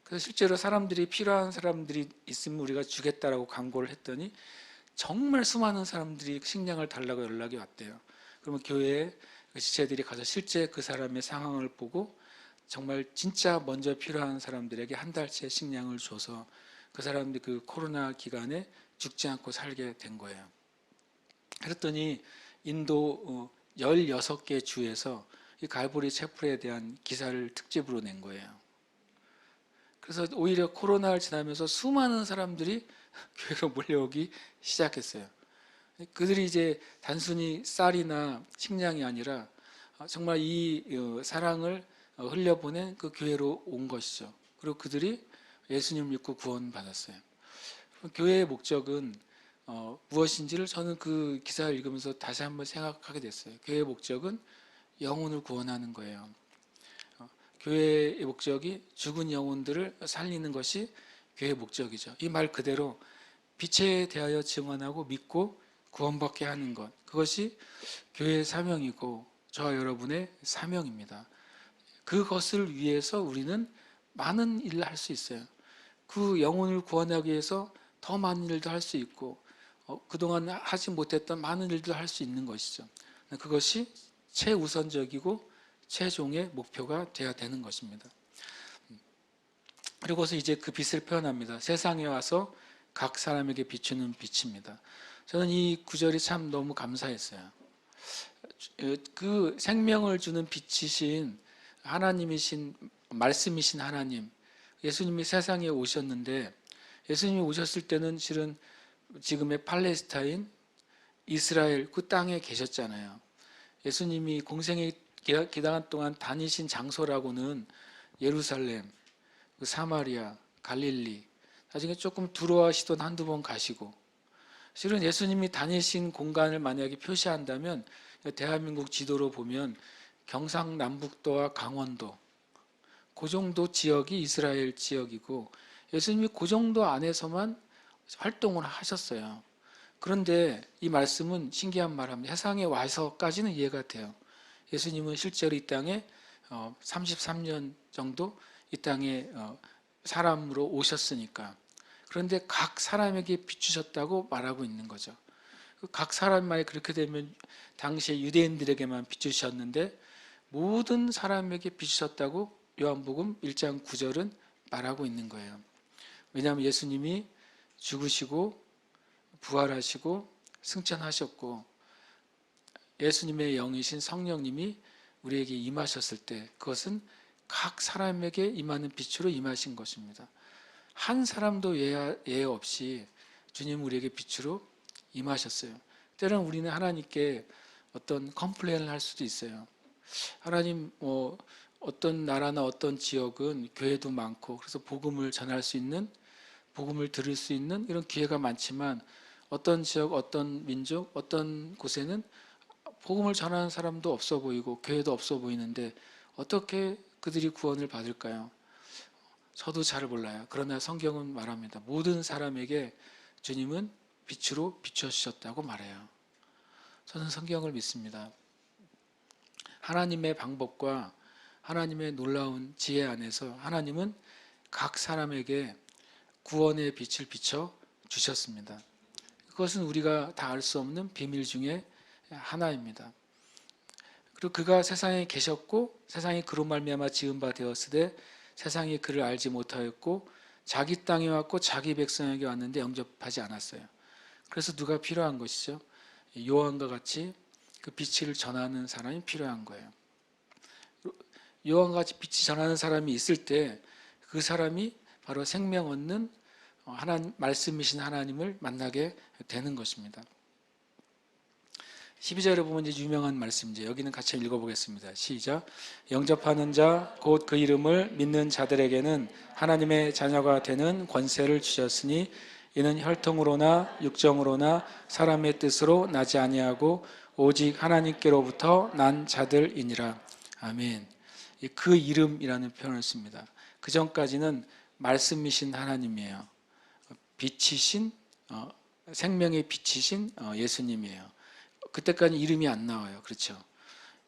그래서 실제로 사람들이 필요한 사람들이 있으면 우리가 주겠다라고 광고를 했더니 정말 수많은 사람들이 식량을 달라고 연락이 왔대요. 그러면 교회에 지체들이 가서 실제 그 사람의 상황을 보고 정말 진짜 먼저 필요한 사람들에게 한 달치 식량을 줘서 그 사람들이 그 코로나 기간에 죽지 않고 살게 된 거예요. 그랬더니 인도 16개 주에서 이 갈보리 채플에 대한 기사를 특집으로 낸 거예요. 그래서 오히려 코로나를 지나면서 수많은 사람들이 교회로 몰려오기 시작했어요. 그들이 이제 단순히 쌀이나 식량이 아니라 정말 이 사랑을 흘려보낸 그 교회로 온 것이죠. 그리고 그들이 예수님을 믿고 구원받았어요. 교회의 목적은 무엇인지를 저는 그 기사를 읽으면서 다시 한번 생각하게 됐어요. 교회의 목적은 영혼을 구원하는 거예요. 교회의 목적이 죽은 영혼들을 살리는 것이 교회의 목적이죠. 이 말 그대로 빛에 대하여 증언하고 믿고 구원받게 하는 것, 그것이 교회의 사명이고 저와 여러분의 사명입니다. 그것을 위해서 우리는 많은 일을 할 수 있어요. 그 영혼을 구원하기 위해서 더 많은 일도 할 수 있고 그동안 하지 못했던 많은 일도 할 수 있는 것이죠. 그것이 최우선적이고 최종의 목표가 되어야 되는 것입니다. 그리고서 이제 그 빛을 표현합니다. 세상에 와서 각 사람에게 비추는 빛입니다. 저는 이 구절이 참 너무 감사했어요. 그 생명을 주는 빛이신 하나님이신 말씀이신 하나님, 예수님이 세상에 오셨는데 예수님이 오셨을 때는 실은 지금의 팔레스타인, 이스라엘 그 땅에 계셨잖아요. 예수님이 공생의 기간 동안 다니신 장소라고는 예루살렘, 그 사마리아, 갈릴리, 나중에 조금 두로와 시돈 한두 번 가시고, 실은 예수님이 다니신 공간을 만약에 표시한다면 대한민국 지도로 보면 경상남북도와 강원도 그 정도 지역이 이스라엘 지역이고 예수님이 그 정도 안에서만 활동을 하셨어요. 그런데 이 말씀은 신기한 말합니다. 세상에 와서까지는 이해가 돼요. 예수님은 실제로 이 땅에 33년 정도 이 땅에 사람으로 오셨으니까. 그런데 각 사람에게 비추셨다고 말하고 있는 거죠. 각 사람만이 그렇게 되면 당시에 유대인들에게만 비추셨는데 모든 사람에게 비추셨다고 요한복음 1장 9절은 말하고 있는 거예요. 왜냐하면 예수님이 죽으시고 부활하시고 승천하셨고 예수님의 영이신 성령님이 우리에게 임하셨을 때 그것은 각 사람에게 임하는 빛으로 임하신 것입니다. 한 사람도 예외 없이 주님 우리에게 빛으로 임하셨어요. 때로는 우리는 하나님께 어떤 컴플레인을 할 수도 있어요. 하나님 어떤 나라나 어떤 지역은 교회도 많고 그래서 복음을 전할 수 있는 복음을 들을 수 있는 이런 기회가 많지만 어떤 지역, 어떤 민족, 어떤 곳에는 복음을 전하는 사람도 없어 보이고 교회도 없어 보이는데 어떻게 그들이 구원을 받을까요? 저도 잘 몰라요. 그러나 성경은 말합니다. 모든 사람에게 주님은 빛으로 비춰주셨다고 말해요. 저는 성경을 믿습니다. 하나님의 방법과 하나님의 놀라운 지혜 안에서 하나님은 각 사람에게 구원의 빛을 비춰 주셨습니다. 그것은 우리가 다 알 수 없는 비밀 중에 하나입니다. 그리고 그가 세상에 계셨고 세상이 그로 말미암아 지은 바 되었으되 세상이 그를 알지 못하였고 자기 땅에 왔고 자기 백성에게 왔는데 영접하지 않았어요. 그래서 누가 필요한 것이죠? 요한과 같이 그 빛을 전하는 사람이 필요한 거예요. 요한과 같이 빛이 전하는 사람이 있을 때 그 사람이 바로 생명 얻는 하나님, 말씀이신 하나님을 만나게 되는 것입니다. 12절에 보면 이제 유명한 말씀이죠. 여기는 같이 읽어보겠습니다. 시작. 영접하는 자 곧 그 이름을 믿는 자들에게는 하나님의 자녀가 되는 권세를 주셨으니 이는 혈통으로나 육정으로나 사람의 뜻으로 나지 아니하고 오직 하나님께로부터 난 자들이니라. 아멘. 그 이름이라는 표현을 씁니다. 그 전까지는 말씀이신 하나님이에요. 빛이신 생명의 빛이신 예수님이에요. 그때까지 이름이 안 나와요. 그렇죠?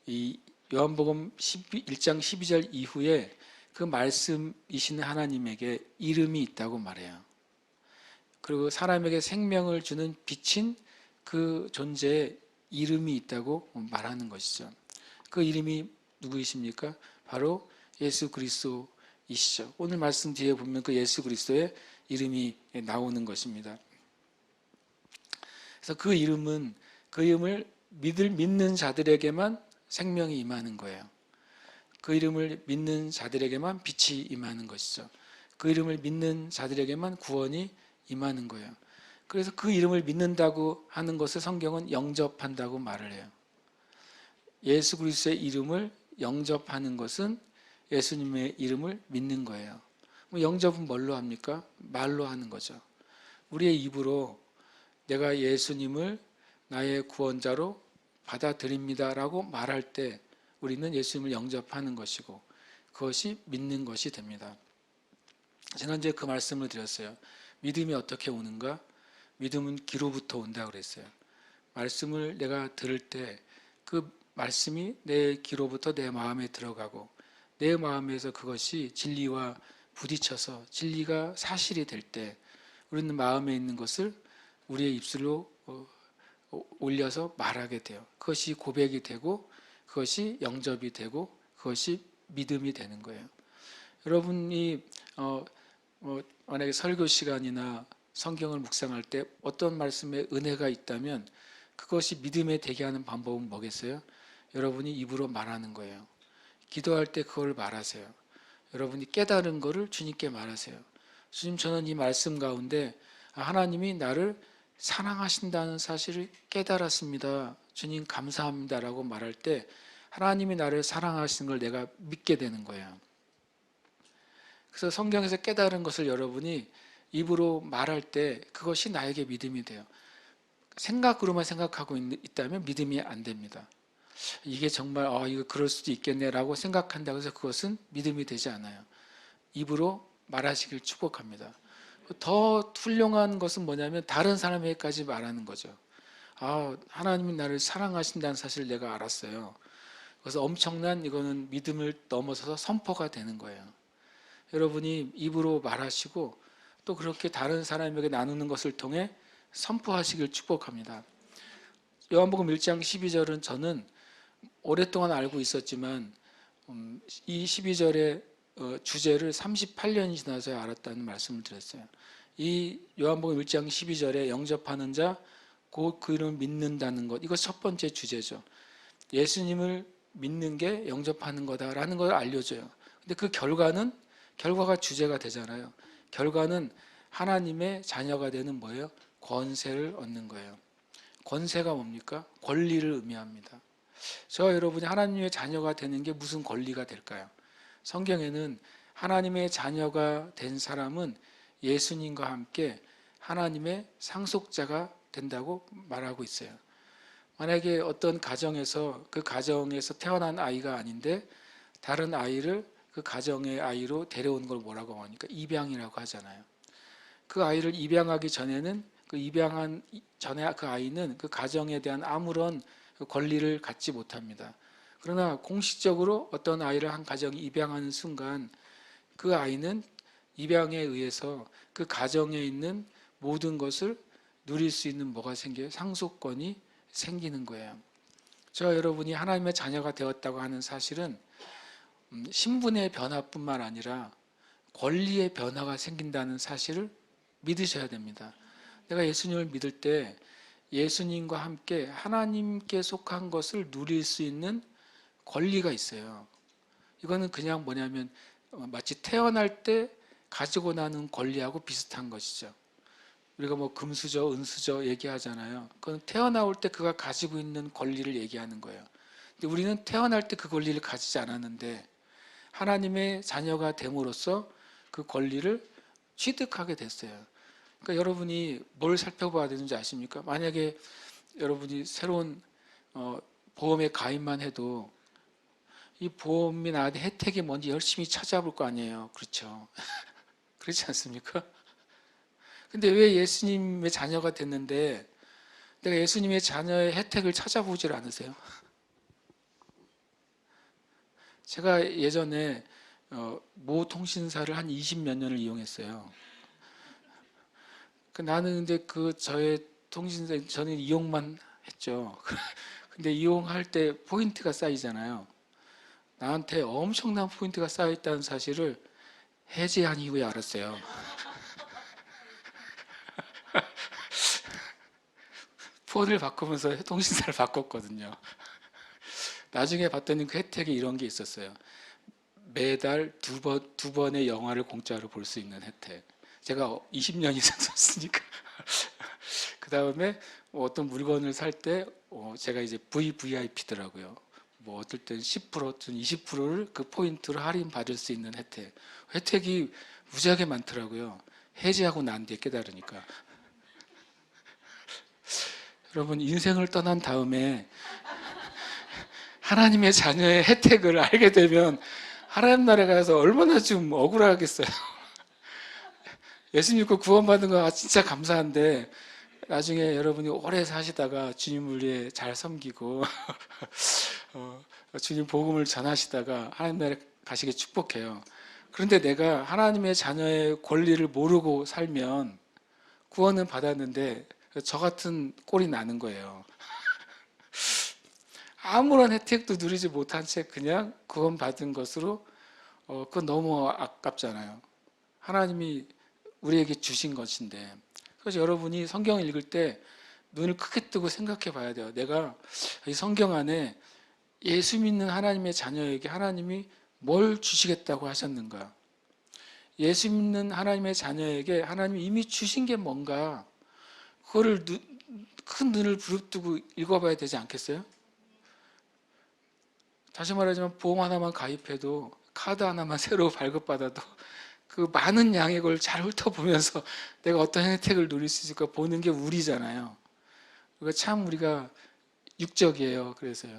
이 요한복음 1장 12절 이후에 그 말씀이신 하나님에게 이름이 있다고 말해요. 그리고 사람에게 생명을 주는 빛인 그 존재에 이름이 있다고 말하는 것이죠. 그 이름이 누구이십니까? 바로 예수 그리스도이시죠. 오늘 말씀 뒤에 보면 그 예수 그리스도의 이름이 나오는 것입니다. 그래서 그 이름을 믿는 자들에게만 생명이 임하는 거예요. 그 이름을 믿는 자들에게만 빛이 임하는 것이죠. 그 이름을 믿는 자들에게만 구원이 임하는 거예요. 그래서 그 이름을 믿는다고 하는 것을 성경은 영접한다고 말을 해요. 예수 그리스도의 이름을 영접하는 것은 예수님의 이름을 믿는 거예요. 영접은 뭘로 합니까? 말로 하는 거죠. 우리의 입으로 내가 예수님을 나의 구원자로 받아들입니다라고 말할 때 우리는 예수님을 영접하는 것이고 그것이 믿는 것이 됩니다. 지난주에 그 말씀을 드렸어요. 믿음이 어떻게 오는가? 믿음은 귀로부터 온다고 그랬어요. 말씀을 내가 들을 때 그 말씀이 내 귀로부터 내 마음에 들어가고 내 마음에서 그것이 진리와 부딪혀서 진리가 사실이 될 때 우리는 마음에 있는 것을 우리의 입술로 올려서 말하게 돼요. 그것이 고백이 되고 그것이 영접이 되고 그것이 믿음이 되는 거예요. 여러분이 만약에 설교 시간이나 성경을 묵상할 때 어떤 말씀에 은혜가 있다면 그것이 믿음에 되게 하는 방법은 뭐겠어요? 여러분이 입으로 말하는 거예요. 기도할 때 그걸 말하세요. 여러분이 깨달은 거를 주님께 말하세요. 주님, 저는 이 말씀 가운데 하나님이 나를 사랑하신다는 사실을 깨달았습니다. 주님 감사합니다라고 말할 때 하나님이 나를 사랑하시는 걸 내가 믿게 되는 거예요. 그래서 성경에서 깨달은 것을 여러분이 입으로 말할 때 그것이 나에게 믿음이 돼요. 생각으로만 생각하고 있다면 믿음이 안 됩니다. 이게 정말 이거 그럴 수도 있겠네라고 생각한다고 해서 그것은 믿음이 되지 않아요. 입으로 말하시길 축복합니다. 더 훌륭한 것은 뭐냐면 다른 사람에게까지 말하는 거죠. 하나님이 나를 사랑하신다는 사실을 내가 알았어요. 그래서 엄청난 이거는 믿음을 넘어서서 선포가 되는 거예요. 여러분이 입으로 말하시고 또 그렇게 다른 사람에게 나누는 것을 통해 선포하시길 축복합니다. 요한복음 1장 12절은 저는 오랫동안 알고 있었지만 이 12절의 주제를 38년이 지나서야 알았다는 말씀을 드렸어요. 이 요한복음 1장 12절에 영접하는 자 곧 그 이름을 믿는다는 것, 이거 첫 번째 주제죠. 예수님을 믿는 게 영접하는 거다라는 걸 알려줘요. 근데 그 결과가 주제가 되잖아요. 결과는 하나님의 자녀가 되는 뭐예요? 권세를 얻는 거예요. 권세가 뭡니까? 권리를 의미합니다. 저와 여러분이 하나님의 자녀가 되는 게 무슨 권리가 될까요? 성경에는 하나님의 자녀가 된 사람은 예수님과 함께 하나님의 상속자가 된다고 말하고 있어요. 만약에 어떤 가정에서 그 가정에서 태어난 아이가 아닌데 다른 아이를 그 가정의 아이로 데려온 걸 뭐라고 하니까 입양이라고 하잖아요. 그 아이를 입양하기 전에는 그 입양한 전에 그 아이는 그 가정에 대한 아무런 권리를 갖지 못합니다. 그러나 공식적으로 어떤 아이를 한 가정이 입양하는 순간 그 아이는 입양에 의해서 그 가정에 있는 모든 것을 누릴 수 있는 뭐가 생겨요? 상속권이 생기는 거예요. 저와 여러분이 하나님의 자녀가 되었다고 하는 사실은 신분의 변화뿐만 아니라 권리의 변화가 생긴다는 사실을 믿으셔야 됩니다. 내가 예수님을 믿을 때 예수님과 함께 하나님께 속한 것을 누릴 수 있는 권리가 있어요. 이거는 그냥 뭐냐면 마치 태어날 때 가지고 나는 권리하고 비슷한 것이죠. 우리가 뭐 금수저, 은수저 얘기하잖아요. 그건 태어나올 때 그가 가지고 있는 권리를 얘기하는 거예요. 근데 우리는 태어날 때 그 권리를 가지지 않았는데 하나님의 자녀가 됨으로써 그 권리를 취득하게 됐어요. 그러니까 여러분이 뭘 살펴봐야 되는지 아십니까? 만약에 여러분이 새로운 보험에 가입만 해도 이 보험이 나한테 혜택이 뭔지 열심히 찾아볼 거 아니에요. 그렇죠? 그렇지 않습니까? 근데 왜 예수님의 자녀가 됐는데 내가 예수님의 자녀의 혜택을 찾아보질 않으세요? 제가 예전에 모 통신사를 한 20몇 년을 이용했어요. 나는 근데 저의 통신사 저는 이용만 했죠. 근데 이용할 때 포인트가 쌓이잖아요. 나한테 엄청난 포인트가 쌓여있다는 사실을 해지한 이후에 알았어요. 폰을 바꾸면서 통신사를 바꿨거든요. 나중에 봤더니 그 혜택이 이런 게 있었어요. 매달 두 번의 영화를 공짜로 볼 수 있는 혜택. 제가 20년 이상 썼으니까. 그 다음에 어떤 물건을 살 때 제가 이제 VVIP더라고요. 뭐 어떨 땐 10%든 20%를 그 포인트로 할인 받을 수 있는 혜택. 혜택이 무지하게 많더라고요. 해지하고 난 뒤에 깨달으니까. 여러분 인생을 떠난 다음에 하나님의 자녀의 혜택을 알게 되면 하나님 나라에 가서 얼마나 좀 억울하겠어요. 예수 믿고 구원받은 거 진짜 감사한데 나중에 여러분이 오래 사시다가 주님을 위해 잘 섬기고 주님 복음을 전하시다가 하나님 나라에 가시게 축복해요. 그런데 내가 하나님의 자녀의 권리를 모르고 살면 구원은 받았는데 저 같은 꼴이 나는 거예요. 아무런 혜택도 누리지 못한 채 그냥 구원받은 것으로 그건 너무 아깝잖아요. 하나님이 우리에게 주신 것인데. 그래서 여러분이 성경을 읽을 때 눈을 크게 뜨고 생각해 봐야 돼요. 내가 이 성경 안에 예수 믿는 하나님의 자녀에게 하나님이 뭘 주시겠다고 하셨는가? 예수 믿는 하나님의 자녀에게 하나님이 이미 주신 게 뭔가? 그거를 큰 눈을 부릅뜨고 읽어봐야 되지 않겠어요? 다시 말하자면 보험 하나만 가입해도 카드 하나만 새로 발급받아도 그 많은 양의 걸 잘 훑어보면서 내가 어떤 혜택을 누릴 수 있을까 보는 게 우리잖아요. 그러니까 참 우리가 육적이에요. 그래서요.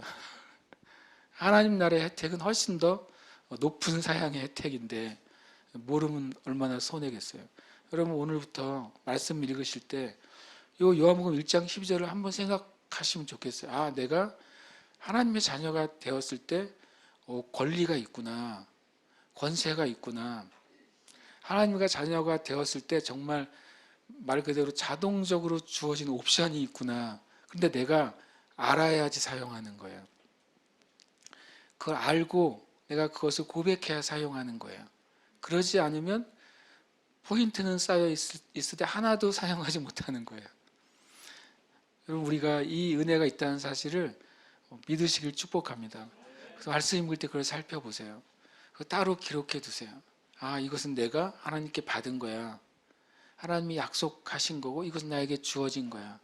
하나님 나라의 혜택은 훨씬 더 높은 사양의 혜택인데 모르면 얼마나 손해겠어요. 여러분 오늘부터 말씀 읽으실 때 요 요한복음 1장 12절을 한번 생각하시면 좋겠어요. 아, 내가 하나님의 자녀가 되었을 때 권리가 있구나. 권세가 있구나. 하나님과 자녀가 되었을 때 정말 말 그대로 자동적으로 주어진 옵션이 있구나. 근데 내가 알아야지 사용하는 거예요. 그걸 알고 내가 그것을 고백해야 사용하는 거예요. 그러지 않으면 포인트는 쌓여 있을 때 하나도 사용하지 못하는 거예요. 여러분 우리가 이 은혜가 있다는 사실을 믿으시길 축복합니다. 그래서 말씀 읽을 때 그걸 살펴보세요. 따로 기록해 두세요. 아, 이것은 내가 하나님께 받은 거야. 하나님이 약속하신 거고 이것은 나에게 주어진 거야.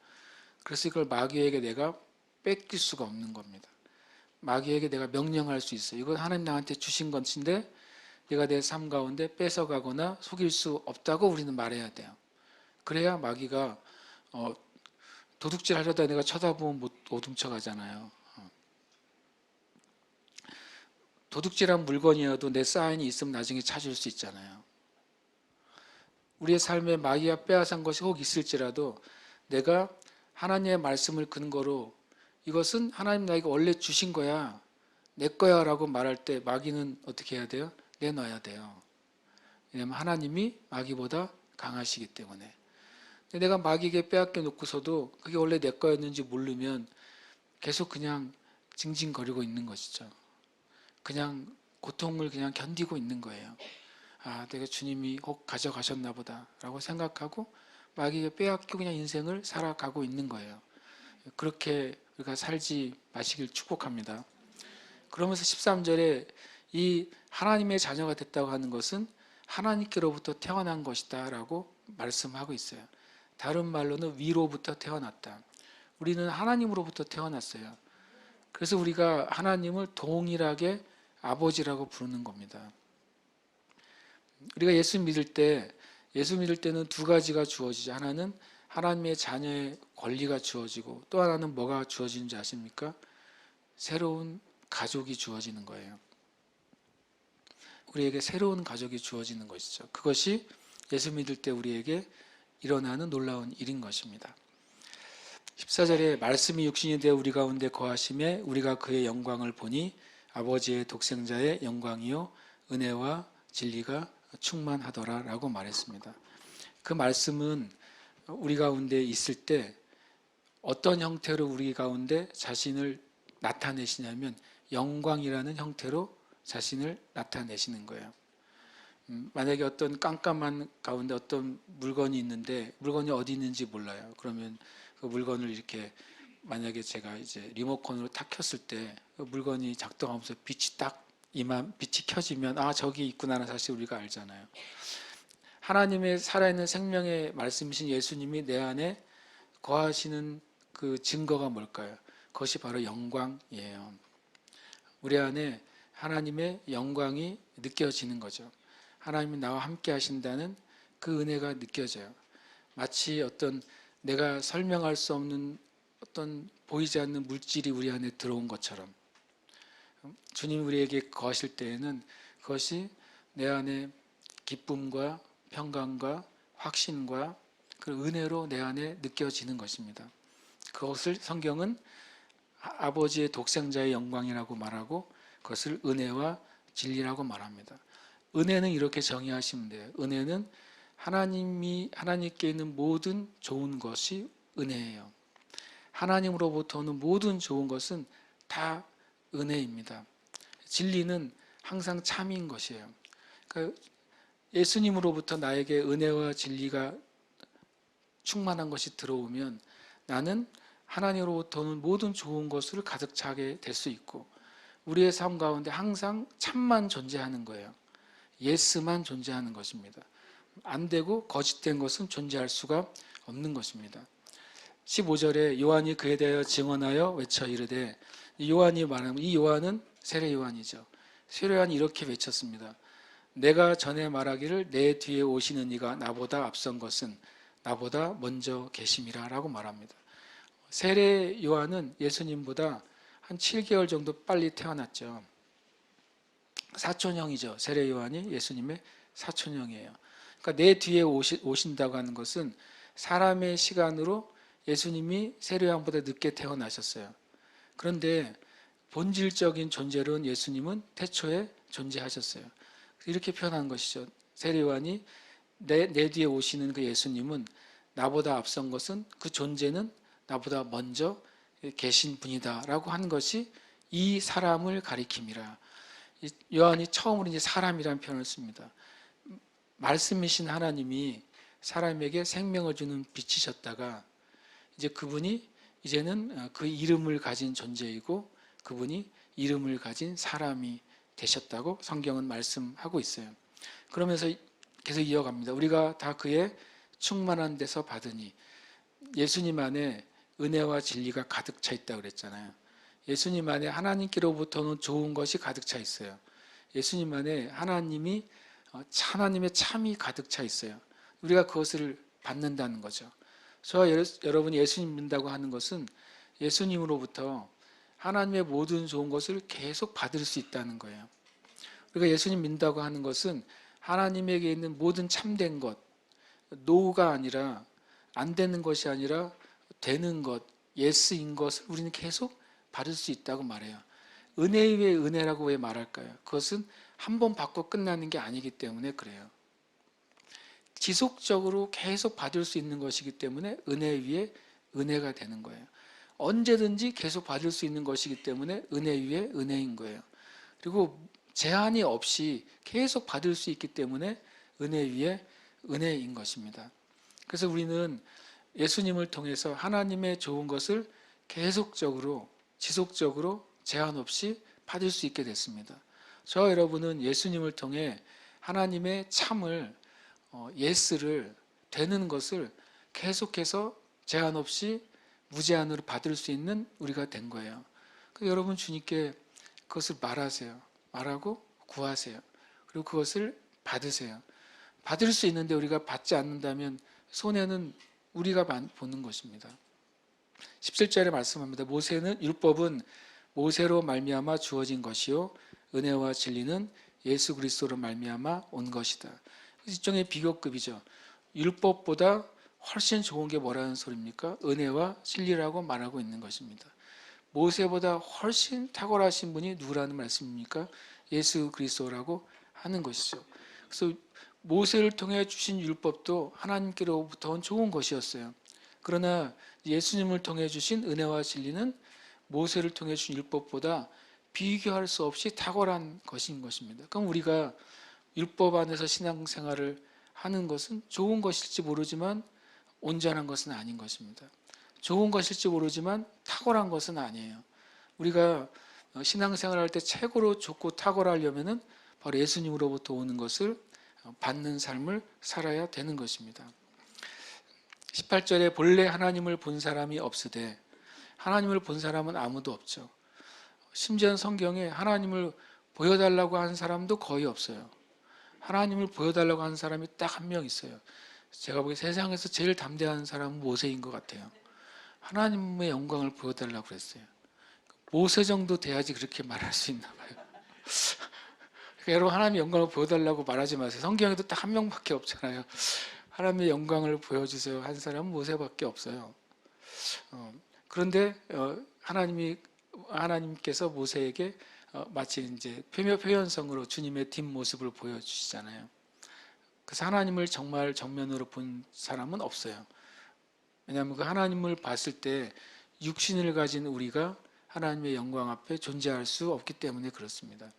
그래서 이걸 마귀에게 내가 뺏길 수가 없는 겁니다. 마귀에게 내가 명령할 수 있어요. 이건 하나님 나한테 주신 것인데 내가 내 삶 가운데 뺏어가거나 속일 수 없다고 우리는 말해야 돼요. 그래야 마귀가 도둑질 하려다 내가 쳐다보면 못 훔쳐가잖아요. 도둑질한 물건이어도 내 사인이 있으면 나중에 찾을 수 있잖아요. 우리의 삶에 마귀가 빼앗은 것이 혹 있을지라도 내가 하나님의 말씀을 근거로 이것은 하나님 나에게 원래 주신 거야, 내 거야 라고 말할 때 마귀는 어떻게 해야 돼요? 내놔야 돼요. 왜냐하면 하나님이 마귀보다 강하시기 때문에. 근데 내가 마귀에게 빼앗겨 놓고서도 그게 원래 내 거였는지 모르면 계속 그냥 징징거리고 있는 것이죠. 그냥 고통을 그냥 견디고 있는 거예요. 아, 내가 주님이 혹 가져가셨나 보다 라고 생각하고 마귀에게 빼앗기고 그냥 인생을 살아가고 있는 거예요. 그렇게 우리가 살지 마시길 축복합니다. 그러면서 13절에 이 하나님의 자녀가 됐다고 하는 것은 하나님께로부터 태어난 것이다 라고 말씀하고 있어요. 다른 말로는 위로부터 태어났다. 우리는 하나님으로부터 태어났어요. 그래서 우리가 하나님을 동일하게 아버지라고 부르는 겁니다. 우리가 예수 믿을 때는 두 가지가 주어지죠. 하나는 하나님의 자녀의 권리가 주어지고 또 하나는 뭐가 주어지는지 아십니까? 새로운 가족이 주어지는 거예요. 우리에게 새로운 가족이 주어지는 것이죠. 그것이 예수 믿을 때 우리에게 일어나는 놀라운 일인 것입니다. 14절에 말씀이 육신이 되어 우리 가운데 거하심에 우리가 그의 영광을 보니 아버지의 독생자의 영광이요 은혜와 진리가 충만하더라 라고 말했습니다. 그 말씀은 우리 가운데 있을 때 어떤 형태로 우리 가운데 자신을 나타내시냐면 영광이라는 형태로 자신을 나타내시는 거예요. 만약에 어떤 깜깜한 가운데 어떤 물건이 있는데 물건이 어디 있는지 몰라요. 그러면 그 물건을 이렇게 만약에 제가 이제 리모컨으로 탁 켰을 때 그 물건이 작동하면서 빛이 켜지면 아 저기 있구나라는 사실 우리가 알잖아요. 하나님의 살아있는 생명의 말씀이신 예수님이 내 안에 거하시는 그 증거가 뭘까요? 그것이 바로 영광이에요. 우리 안에 하나님의 영광이 느껴지는 거죠. 하나님이 나와 함께 하신다는 그 은혜가 느껴져요. 마치 어떤 내가 설명할 수 없는 어떤 보이지 않는 물질이 우리 안에 들어온 것처럼 주님이 우리에게 거하실 때에는 그것이 내 안에 기쁨과 평강과 확신과 그 은혜로 내 안에 느껴지는 것입니다. 그것을 성경은 아버지의 독생자의 영광이라고 말하고 그것을 은혜와 진리라고 말합니다. 은혜는 이렇게 정의하시면 돼요. 은혜는 하나님께 있는 모든 좋은 것이 은혜예요. 하나님으로부터 오는 모든 좋은 것은 다 은혜입니다. 진리는 항상 참인 것이에요. 그러니까 예수님으로부터 나에게 은혜와 진리가 충만한 것이 들어오면 나는 하나님으로부터 오는 모든 좋은 것을 가득 차게 될 수 있고 우리의 삶 가운데 항상 참만 존재하는 거예요. 예스만 존재하는 것입니다. 안 되고 거짓된 것은 존재할 수가 없는 것입니다. 15절에 요한이 그에 대하여 증언하여 외쳐 이르되 요한이 말하면 이 요한은 세례 요한이죠. 세례 요한이 이렇게 외쳤습니다. 내가 전에 말하기를 내 뒤에 오시는 이가 나보다 앞선 것은 나보다 먼저 계심이라 라고 말합니다. 세례 요한은 예수님보다 한 7개월 정도 빨리 태어났죠. 사촌형이죠. 세례 요한이 예수님의 사촌형이에요. 그러니까 내 뒤에 오신다고 하는 것은 사람의 시간으로 예수님이 세례 요한보다 늦게 태어나셨어요. 그런데 본질적인 존재로는 예수님은 태초에 존재하셨어요. 이렇게 표현한 것이죠. 세례 요한이 내 뒤에 오시는 그 예수님은 나보다 앞선 것은 그 존재는 나보다 먼저 계신 분이다 라고 한 것이 이 사람을 가리킴이라. 요한이 처음으로 이제 사람이라는 표현을 씁니다. 말씀이신 하나님이 사람에게 생명을 주는 빛이셨다가 이제 그분이 이제는 그 이름을 가진 존재이고 그분이 이름을 가진 사람이 되셨다고 성경은 말씀하고 있어요. 그러면서 계속 이어갑니다. 우리가 다 그의 충만한 데서 받으니 예수님 안에 은혜와 진리가 가득 차 있다고 그랬잖아요. 예수님 안에 하나님께로부터는 좋은 것이 가득 차 있어요. 예수님 안에 하나님의 참이 가득 차 있어요. 우리가 그것을 받는다는 거죠. 저와 여러분이 예수님 믿는다고 하는 것은 예수님으로부터 하나님의 모든 좋은 것을 계속 받을 수 있다는 거예요. 우리가 예수님 믿는다고 하는 것은 하나님에게 있는 모든 참된 것, 노가 아니라 안 되는 것이 아니라 되는 것, 예스인 것을 우리는 계속 받을 수 있다고 말해요. 은혜 위에 은혜라고 왜 말할까요? 그것은 한 번 받고 끝나는 게 아니기 때문에 그래요. 지속적으로 계속 받을 수 있는 것이기 때문에 은혜 위에 은혜가 되는 거예요. 언제든지 계속 받을 수 있는 것이기 때문에 은혜 위에 은혜인 거예요. 그리고 제한이 없이 계속 받을 수 있기 때문에 은혜 위에 은혜인 것입니다. 그래서 우리는 예수님을 통해서 하나님의 좋은 것을 계속적으로 지속적으로 제한 없이 받을 수 있게 됐습니다. 저와 여러분은 예수님을 통해 하나님의 참을 예스를 되는 것을 계속해서 제한 없이 무제한으로 받을 수 있는 우리가 된 거예요. 여러분 주님께 그것을 말하세요. 말하고 구하세요. 그리고 그것을 받으세요. 받을 수 있는데 우리가 받지 않는다면 손해는 우리가 보는 것입니다. 17절에 말씀합니다. 율법은 모세로 말미암아 주어진 것이요 은혜와 진리는 예수 그리스도로 말미암아 온 것이다. 일종의 비교급이죠. 율법보다 훨씬 좋은 게 뭐라는 소리입니까? 은혜와 진리라고 말하고 있는 것입니다. 모세보다 훨씬 탁월하신 분이 누구라는 말씀입니까? 예수 그리스도라고 하는 것이죠. 그래서 모세를 통해 주신 율법도 하나님께로부터 온 좋은 것이었어요. 그러나 예수님을 통해 주신 은혜와 진리는 모세를 통해 주신 율법보다 비교할 수 없이 탁월한 것인 것입니다. 그럼 우리가 율법 안에서 신앙생활을 하는 것은 좋은 것일지 모르지만 온전한 것은 아닌 것입니다. 좋은 것일지 모르지만 탁월한 것은 아니에요. 우리가 신앙생활할 때 최고로 좋고 탁월하려면은 바로 예수님으로부터 오는 것을 받는 삶을 살아야 되는 것입니다. 18절에 본래 하나님을 본 사람이 없으되, 하나님을 본 사람은 아무도 없죠. 심지어 성경에 하나님을 보여달라고 하는 사람도 거의 없어요. 하나님을 보여달라고 하는 사람이 딱 한 명 있어요. 제가 보기에 세상에서 제일 담대한 사람은 모세인 것 같아요. 하나님의 영광을 보여달라고 그랬어요. 모세 정도 돼야지 그렇게 말할 수 있나 봐요. 그러니까 여러분, 하나님의 영광을 보여달라고 말하지 마세요. 성경에도 딱 한 명밖에 없잖아요. 하나님의 영광을 보여주세요 한 사람은 모세밖에 없어요. 그런데 하나님께서 모세에게 마치 이제 표현성으로 주님의 뒷모습을 보여주시잖아요. 그래서 하나님을 정말 정면으로 본 사람은 없어요. 왜냐하면 그 하나님을 봤을 때 육신을 가진 우리가 하나님의 영광 앞에 존재할 수 없기 때문에 그렇습니다.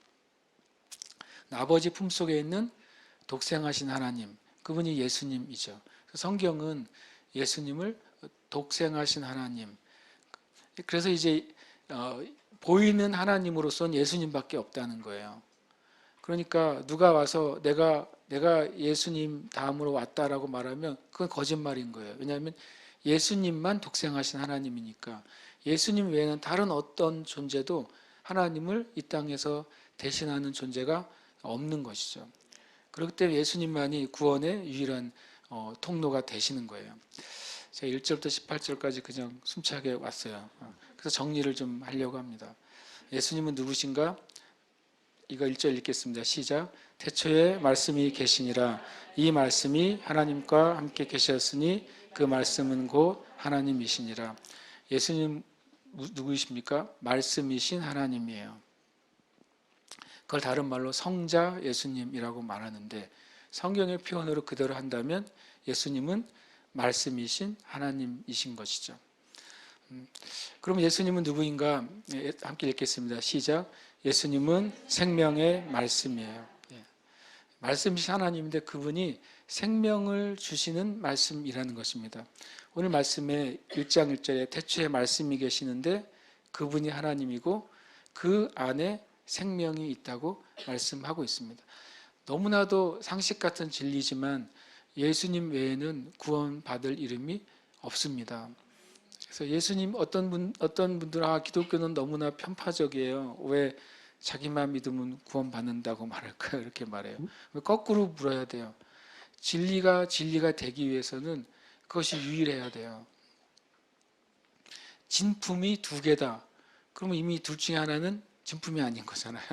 아버지 품속에 있는 독생하신 하나님, 그분이 예수님이죠. 성경은 예수님을 독생하신 하나님, 그래서 이제 보이는 하나님으로서는 예수님밖에 없다는 거예요. 그러니까 누가 와서 내가 예수님 다음으로 왔다라고 말하면 그건 거짓말인 거예요. 왜냐하면 예수님만 독생하신 하나님이니까 예수님 외에는 다른 어떤 존재도 하나님을 이 땅에서 대신하는 존재가 없는 것이죠. 그렇기 때문에 예수님만이 구원의 유일한 통로가 되시는 거예요. 제가 1절부터 18절까지 그냥 숨차게 왔어요. 그래서 정리를 좀 하려고 합니다. 예수님은 누구신가? 이거 1절 읽겠습니다. 시작. 태초에 말씀이 계시니라. 이 말씀이 하나님과 함께 계셨으니 그 말씀은 곧 하나님이시니라. 예수님 누구이십니까? 말씀이신 하나님이에요. 그걸 다른 말로 성자 예수님이라고 말하는데, 성경의 표현으로 그대로 한다면 예수님은 말씀이신 하나님이신 것이죠. 그럼 예수님은 누구인가? 함께 읽겠습니다. 시작. 예수님은 생명의 말씀이에요. 말씀이신 하나님인데 그분이 생명을 주시는 말씀이라는 것입니다. 오늘 말씀에 1장 1절에 태초에 말씀이 계시는데 그분이 하나님이고 그 안에 생명이 있다고 말씀하고 있습니다. 너무나도 상식 같은 진리지만 예수님 외에는 구원받을 이름이 없습니다. 그래서 예수님 어떤 분들은 기독교는 너무나 편파적이에요. 왜 자기만 믿으면 구원받는다고 말할까요? 이렇게 말해요. 거꾸로 물어야 돼요. 진리가 되기 위해서는 그것이 유일해야 돼요. 진품이 두 개다. 그러면 이미 둘 중에 하나는 진품이 아닌 거잖아요.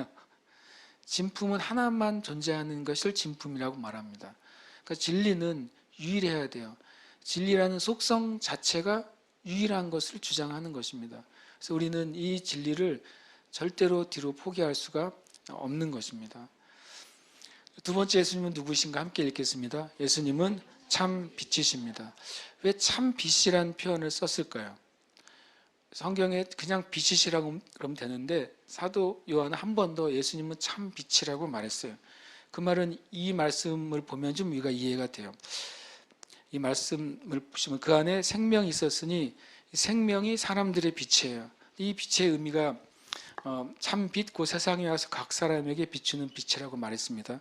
진품은 하나만 존재하는 것을 진품이라고 말합니다. 그러니까 진리는 유일해야 돼요. 진리라는 속성 자체가 유일한 것을 주장하는 것입니다. 그래서 우리는 이 진리를 절대로 뒤로 포기할 수가 없는 것입니다. 두 번째 예수님은 누구신가 함께 읽겠습니다. 예수님은 참 빛이십니다. 왜 참 빛이라는 표현을 썼을까요? 성경에 그냥 빛이시라고 그러면 되는데 사도 요한은 한 번 더 예수님은 참 빛이라고 말했어요. 그 말은 이 말씀을 보면 좀 우리가 이해가 돼요. 이 말씀을 보시면 그 안에 생명이 있었으니 생명이 사람들의 빛이에요. 이 빛의 의미가 참 빛, 그 세상에 와서 각 사람에게 비추는 빛이라고 말했습니다.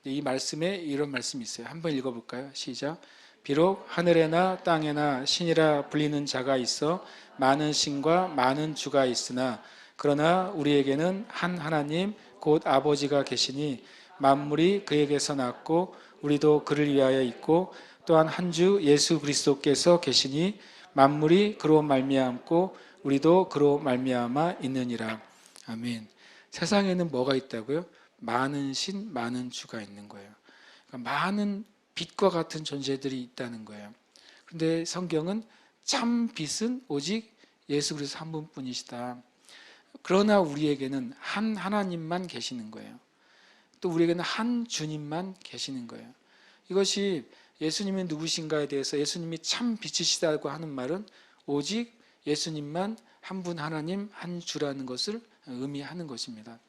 이 말씀에 이런 말씀이 있어요. 한번 읽어볼까요? 시작. 비록 하늘에나 땅에나 신이라 불리는 자가 있어 많은 신과 많은 주가 있으나 그러나 우리에게는 한 하나님 곧 아버지가 계시니 만물이 그에게서 났고 우리도 그를 위하여 있고 또한 한 주 예수 그리스도께서 계시니 만물이 그로 말미암고 우리도 그로 말미암아 있느니라. 아멘. 세상에는 뭐가 있다고요? 많은 신, 많은 주가 있는 거예요. 그러니까 많은 빛과 같은 존재들이 있다는 거예요. 근데 성경은 참 빛은 오직 예수 그리스도 한 분뿐이시다. 그러나 우리에게는 한 하나님만 계시는 거예요. 또 우리에게는 한 주님만 계시는 거예요. 이것이 예수님이 누구신가에 대해서 예수님이 참 빛이시다고 하는 말은 오직 예수님만 한 분 하나님 한 주라는 것을 의미하는 것입니다.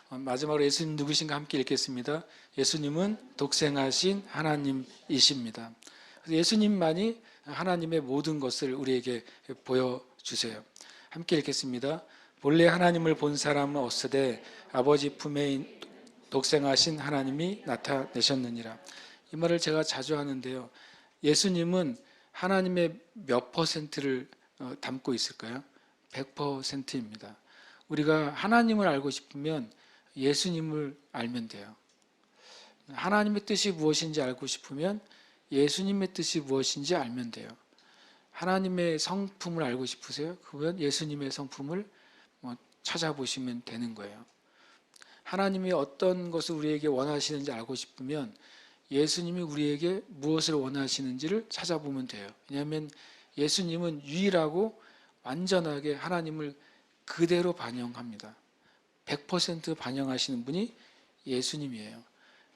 마지막으로 예수님 누구신가 함께 읽겠습니다. 예수님은 독생하신 하나님이십니다. 예수님만이 하나님의 모든 것을 우리에게 보여주세요. 함께 읽겠습니다. 본래 하나님을 본 사람은 없으되 아버지 품에 독생하신 하나님이 나타내셨느니라. 이 말을 제가 자주 하는데요. 예수님은 하나님의 몇 퍼센트를 담고 있을까요? 100%입니다. 우리가 하나님을 알고 싶으면 예수님을 알면 돼요. 하나님의 뜻이 무엇인지 알고 싶으면 예수님의 뜻이 무엇인지 알면 돼요. 하나님의 성품을 알고 싶으세요? 그러면 예수님의 성품을 찾아보시면 되는 거예요. 하나님이 어떤 것을 우리에게 원하시는지 알고 싶으면 예수님이 우리에게 무엇을 원하시는지를 찾아보면 돼요. 왜냐하면 예수님은 유일하고 완전하게 하나님을 그대로 반영합니다. 100% 반영하시는 분이 예수님이에요.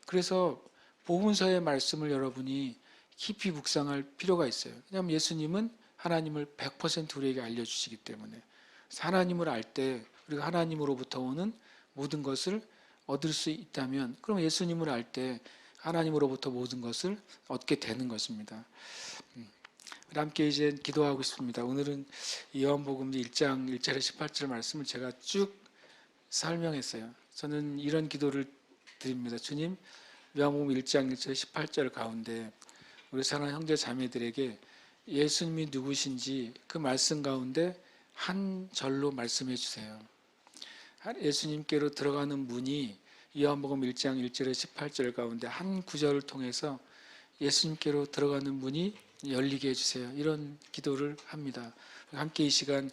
그래서 복음서의 말씀을 여러분이 깊이 묵상할 필요가 있어요. 왜냐하면 예수님은 하나님을 100% 우리에게 알려주시기 때문에. 하나님을 알 때 우리가 하나님으로부터 오는 모든 것을 얻을 수 있다면 그럼 예수님을 알 때 하나님으로부터 모든 것을 얻게 되는 것입니다. 함께 이제 기도하고 싶습니다. 오늘은 요한복음 1장 1절에 18절 말씀을 제가 쭉 설명했어요. 저는 이런 기도를 드립니다. 주님, 요한복음 1장 1절 18절 가운데 우리 사랑하는 형제 자매들에게 예수님이 누구신지 그 말씀 가운데 한 절로 말씀해 주세요. 예수님께로 들어가는 문이 요한복음 1장 1절에 18절 가운데 한 구절을 통해서 예수님께로 들어가는 문이 열리게 해주세요. 이런 기도를 합니다. 함께 이 시간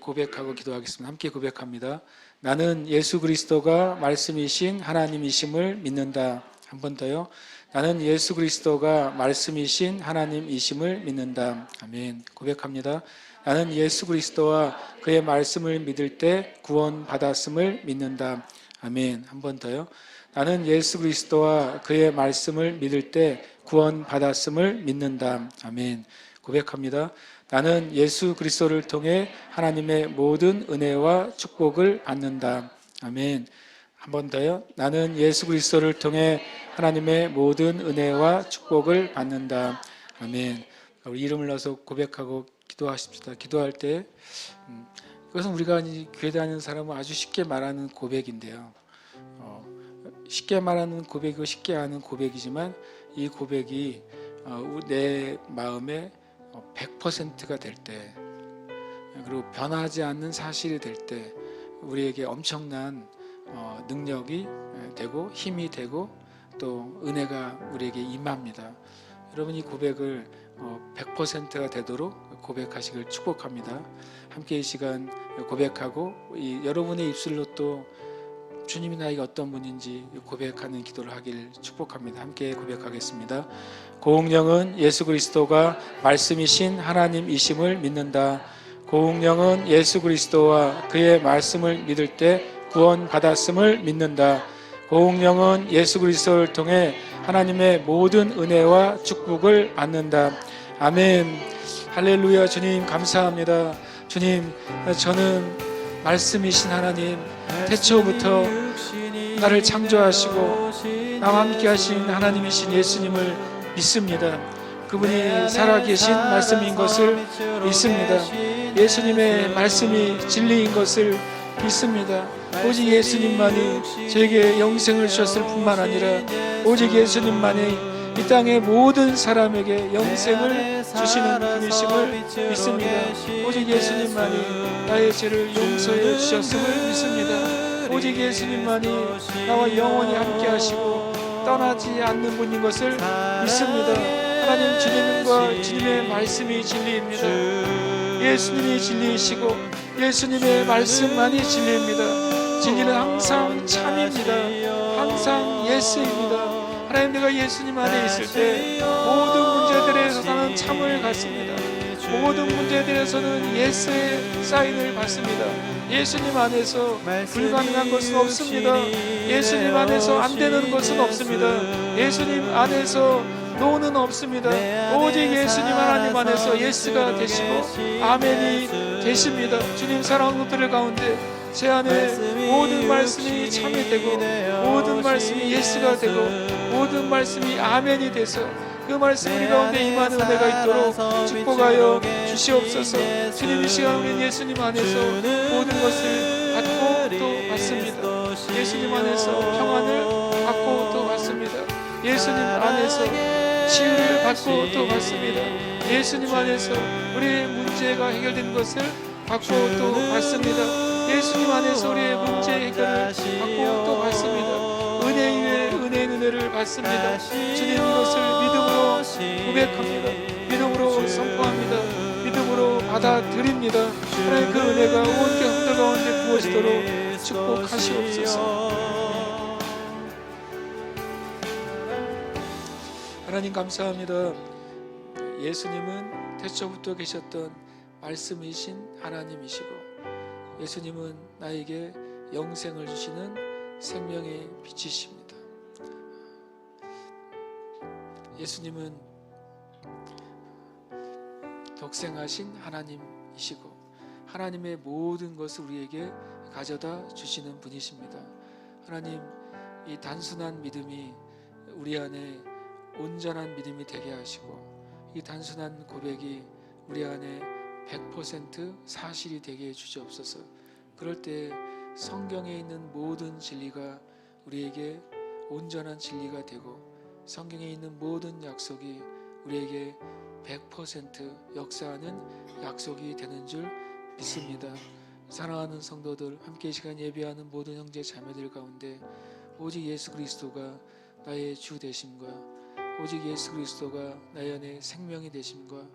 고백하고 기도하겠습니다. 함께 고백합니다. 나는 예수 그리스도가 말씀이신 하나님이심을 믿는다. 한 번 더요. 나는 예수 그리스도가 말씀이신 하나님이심을 믿는다. 아멘. 고백합니다. 나는 예수 그리스도와 그의 말씀을 믿을 때 구원받았음을 믿는다. 아멘. 한 번 더요. 나는 예수 그리스도와 그의 말씀을 믿을 때 구원받았음을 믿는다. 아멘. 고백합니다. 나는 예수 그리스도를 통해 하나님의 모든 은혜와 축복을 받는다. 아멘. 한 번 더요. 나는 예수 그리스도를 통해 하나님의 모든 은혜와 축복을 받는다. 아멘. 우리 이름을 넣어서 고백하고 기도하십시다. 기도할 때 이것은 우리가 교회 다니는 사람은 아주 쉽게 말하는 고백인데요. 쉽게 말하는 고백이고 쉽게 하는 고백이지만 이 고백이 내 마음에 100%가 될 때 그리고 변하지 않는 사실이 될 때 우리에게 엄청난 능력이 되고 힘이 되고 또 은혜가 우리에게 임합니다. 여러분 이 고백을 100%가 되도록 고백하시길 축복합니다. 함께 이 시간 고백하고 여러분의 입술로 또 주님이 나에게 어떤 분인지 고백하는 기도를 하길 축복합니다. 함께 고백하겠습니다. 고운령은 예수 그리스도가 말씀이신 하나님이심을 믿는다. 고운령은 예수 그리스도와 그의 말씀을 믿을 때 구원받았음을 믿는다. 고운령은 예수 그리스도를 통해 하나님의 모든 은혜와 축복을 받는다. 아멘. 할렐루야. 주님 감사합니다. 주님, 저는 말씀이신 하나님, 태초부터 나를 창조하시고 나와 함께 하신 하나님이신 예수님을 믿습니다. 그분이 살아계신 말씀인 것을 믿습니다. 예수님의 말씀이 진리인 것을 믿습니다. 오직 예수님만이 저에게 영생을 주셨을 뿐만 아니라 오직 예수님만이 이 땅의 모든 사람에게 영생을 주시는 분이심을 믿습니다. 오직 예수님만이 나의 죄를 용서해 주셨음을 믿습니다. 오직 예수님만이 나와 영원히 함께 하시고 떠나지 않는 분인 것을 믿습니다. 하나님, 주님과 주님의 말씀이 진리입니다. 예수님이 진리이시고 예수님의 말씀만이 진리입니다. 진리는 항상 참입니다. 항상 예스입니다. 하나님, 내가 예수님 안에 있을 때 모든 문제들에서 나는 참을 갖습니다. 모든 문제들에서는 예스의 사인을 받습니다. 예수님 안에서 불가능한 것은 없습니다. 예수님 안에서 안 되는 것은 없습니다. 예수님 안에서 노는 없습니다. 오직 예수님 하나님 안에서 예스가 되시고 아멘이 되십니다. 주님, 사랑하는 것들 가운데 제 안에 모든 말씀이 참이 되고 모든 말씀이 예스가 되고 모든 말씀이 아멘이 돼서 그 말씀 우리 가운데 임하는 은혜가 있도록 축복하여 주시옵소서. 주님, 이 시간 우리는 예수님 안에서 모든 것을 받고 또 받습니다. 예수님 안에서 평안을 받고 또 받습니다. 예수님 안에서 치유를 받고 또 받습니다. 예수님 안에서 우리의 문제가 해결된 것을 받고 또 받습니다. 예수님 안에서 우리의 문제 해결을 받고 또 받습니다. 은혜 위에 은혜의 은혜를 받습니다. 주님, 이것을 믿음으로 고백합니다. 믿음으로 선포합니다. 믿음으로 받아들입니다. 하나님, 그 은혜가 온 교회들 가운데 부어지도록 축복하시옵소서. 하나님, 감사합니다. 예수님은 태초부터 계셨던 말씀이신 하나님이시고 예수님은 나에게 영생을 주시는 생명의 빛이십니다. 예수님은 독생하신 하나님이시고 하나님의 모든 것을 우리에게 가져다 주시는 분이십니다. 하나님, 이 단순한 믿음이 우리 안에 온전한 믿음이 되게 하시고 이 단순한 고백이 우리 안에 100% 사실이 되게 해주시옵소서. 그럴 때 성경에 있는 모든 진리가 우리에게 온전한 진리가 되고 성경에 있는 모든 약속이 우리에게 100% 역사하는 약속이 되는 줄 믿습니다. 사랑하는 성도들, 함께 이 시간 예배하는 모든 형제 자매들 가운데 오직 예수 그리스도가 나의 주 되심과 오직 예수 그리스도가 나의 안에 생명이 되심과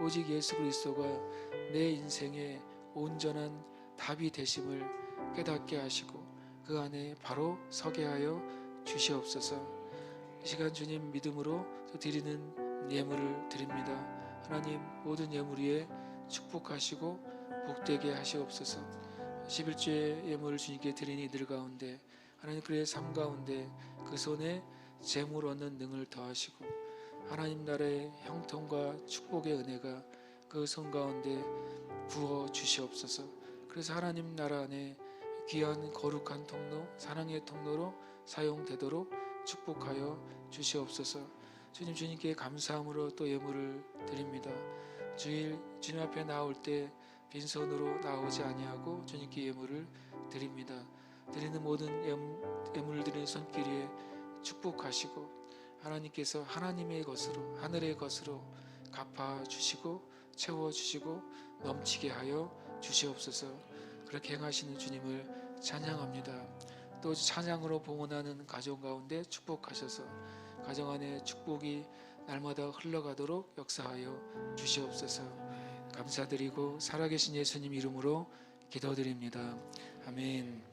오직 예수 그리스도가 내 인생의 온전한 답이 되심을 깨닫게 하시고 그 안에 바로 서게 하여 주시옵소서. 이 시간 주님 믿음으로 드리는 예물을 드립니다. 하나님, 모든 예물 위에 축복하시고 복되게 하시옵소서. 11주의 예물을 주님께 드린 이들 가운데 하나님, 그의 삶 가운데 그 손에 재물 얻는 능을 더하시고 하나님 나라의 형통과 축복의 은혜가 그 손 가운데 부어 주시옵소서. 그래서 하나님 나라 안에 귀한 거룩한 통로, 사랑의 통로로 사용되도록 축복하여 주시옵소서. 주님, 주님께 감사함으로 또 예물을 드립니다. 주일 주님 앞에 나올 때 빈손으로 나오지 아니하고 주님께 예물을 드립니다. 드리는 모든 예물을 드리는 손길에 축복하시고 하나님께서 하나님의 것으로 하늘의 것으로 갚아주시고 채워주시고 넘치게 하여 주시옵소서. 그렇게 행하시는 주님을 찬양합니다. 또 찬양으로 봉헌하는 가정 가운데 축복하셔서 가정 안에 축복이 날마다 흘러가도록 역사하여 주시옵소서. 감사드리고 살아계신 예수님 이름으로 기도드립니다. 아멘.